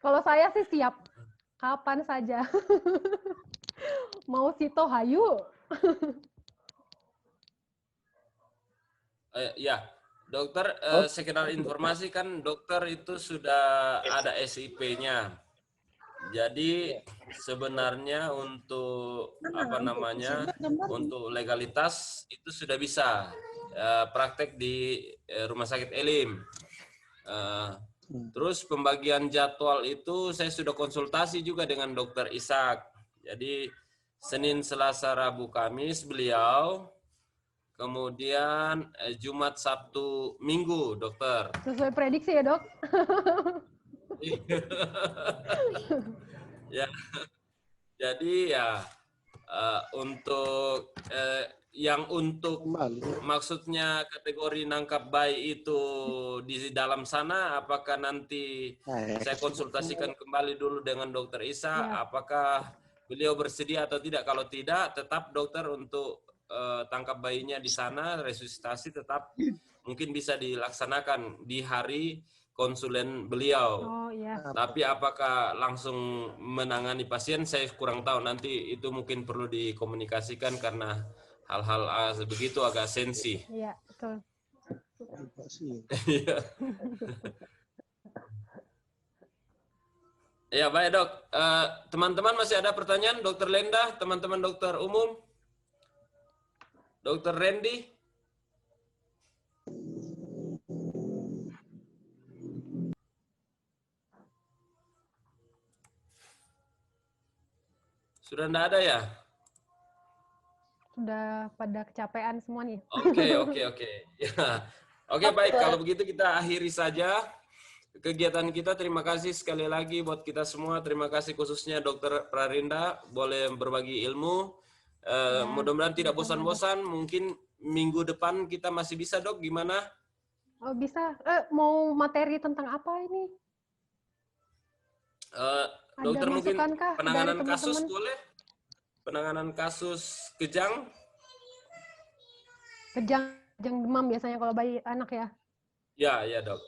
Kalau saya sih siap, kapan saja. Mau Sito hayu. Ya, dokter, sekedar informasi kan dokter itu sudah ada SIP-nya. Jadi sebenarnya untuk apa namanya, untuk legalitas itu sudah bisa praktek di Rumah Sakit Elim. Terus pembagian jadwal itu saya sudah konsultasi juga dengan Dokter Ishak. Jadi Senin, Selasa, Rabu, Kamis beliau. Kemudian Jumat, Sabtu, Minggu, dokter. Sesuai prediksi ya dok. Ya, jadi ya untuk yang untuk maksudnya kategori nangkap bayi itu di dalam sana, apakah nanti saya konsultasikan kembali dulu dengan Dokter Isa, apakah beliau bersedia atau tidak? Kalau tidak, tetap dokter untuk tangkap bayinya di sana, resusitasi tetap mungkin bisa dilaksanakan di hari konsulen beliau. Oh iya. Tapi apakah langsung menangani pasien, saya kurang tahu. Nanti itu mungkin perlu dikomunikasikan karena hal-hal begitu agak sensi. Iya, betul. Ya, baik dok. Teman-teman masih ada pertanyaan? Dokter Lenda, teman-teman dokter umum? Dokter Randy? Sudah enggak ada ya? Sudah pada kecapean semua nih. Oke. Ya. Oke, baik. Kalau begitu kita akhiri saja kegiatan kita. Terima kasih sekali lagi buat kita semua. Terima kasih khususnya Dokter Prarinda boleh berbagi ilmu. Mudah-mudahan tidak bosan-bosan. Mungkin minggu depan kita masih bisa, Dok. Gimana? Oh, bisa. Mau materi tentang apa ini? Dokter mungkin penanganan dari kasus teman-teman? boleh? Penanganan kasus kejang? Kejang demam biasanya kalau bayi anak ya? Ya, Dok.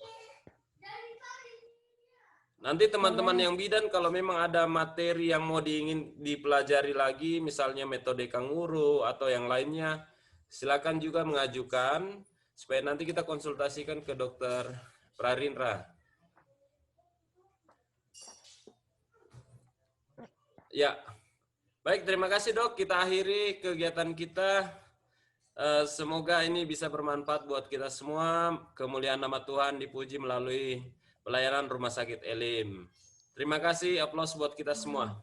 Nanti teman-teman yang bidan kalau memang ada materi yang mau diingin dipelajari lagi, misalnya metode kanguru atau yang lainnya, silakan juga mengajukan supaya nanti kita konsultasikan ke Dokter Prarindra. Ya, baik, terima kasih dok. Kita akhiri kegiatan kita. Semoga ini bisa bermanfaat buat kita semua. Kemuliaan nama Tuhan dipuji melalui pelayanan Rumah Sakit Elim. Terima kasih, aplaus buat kita semua.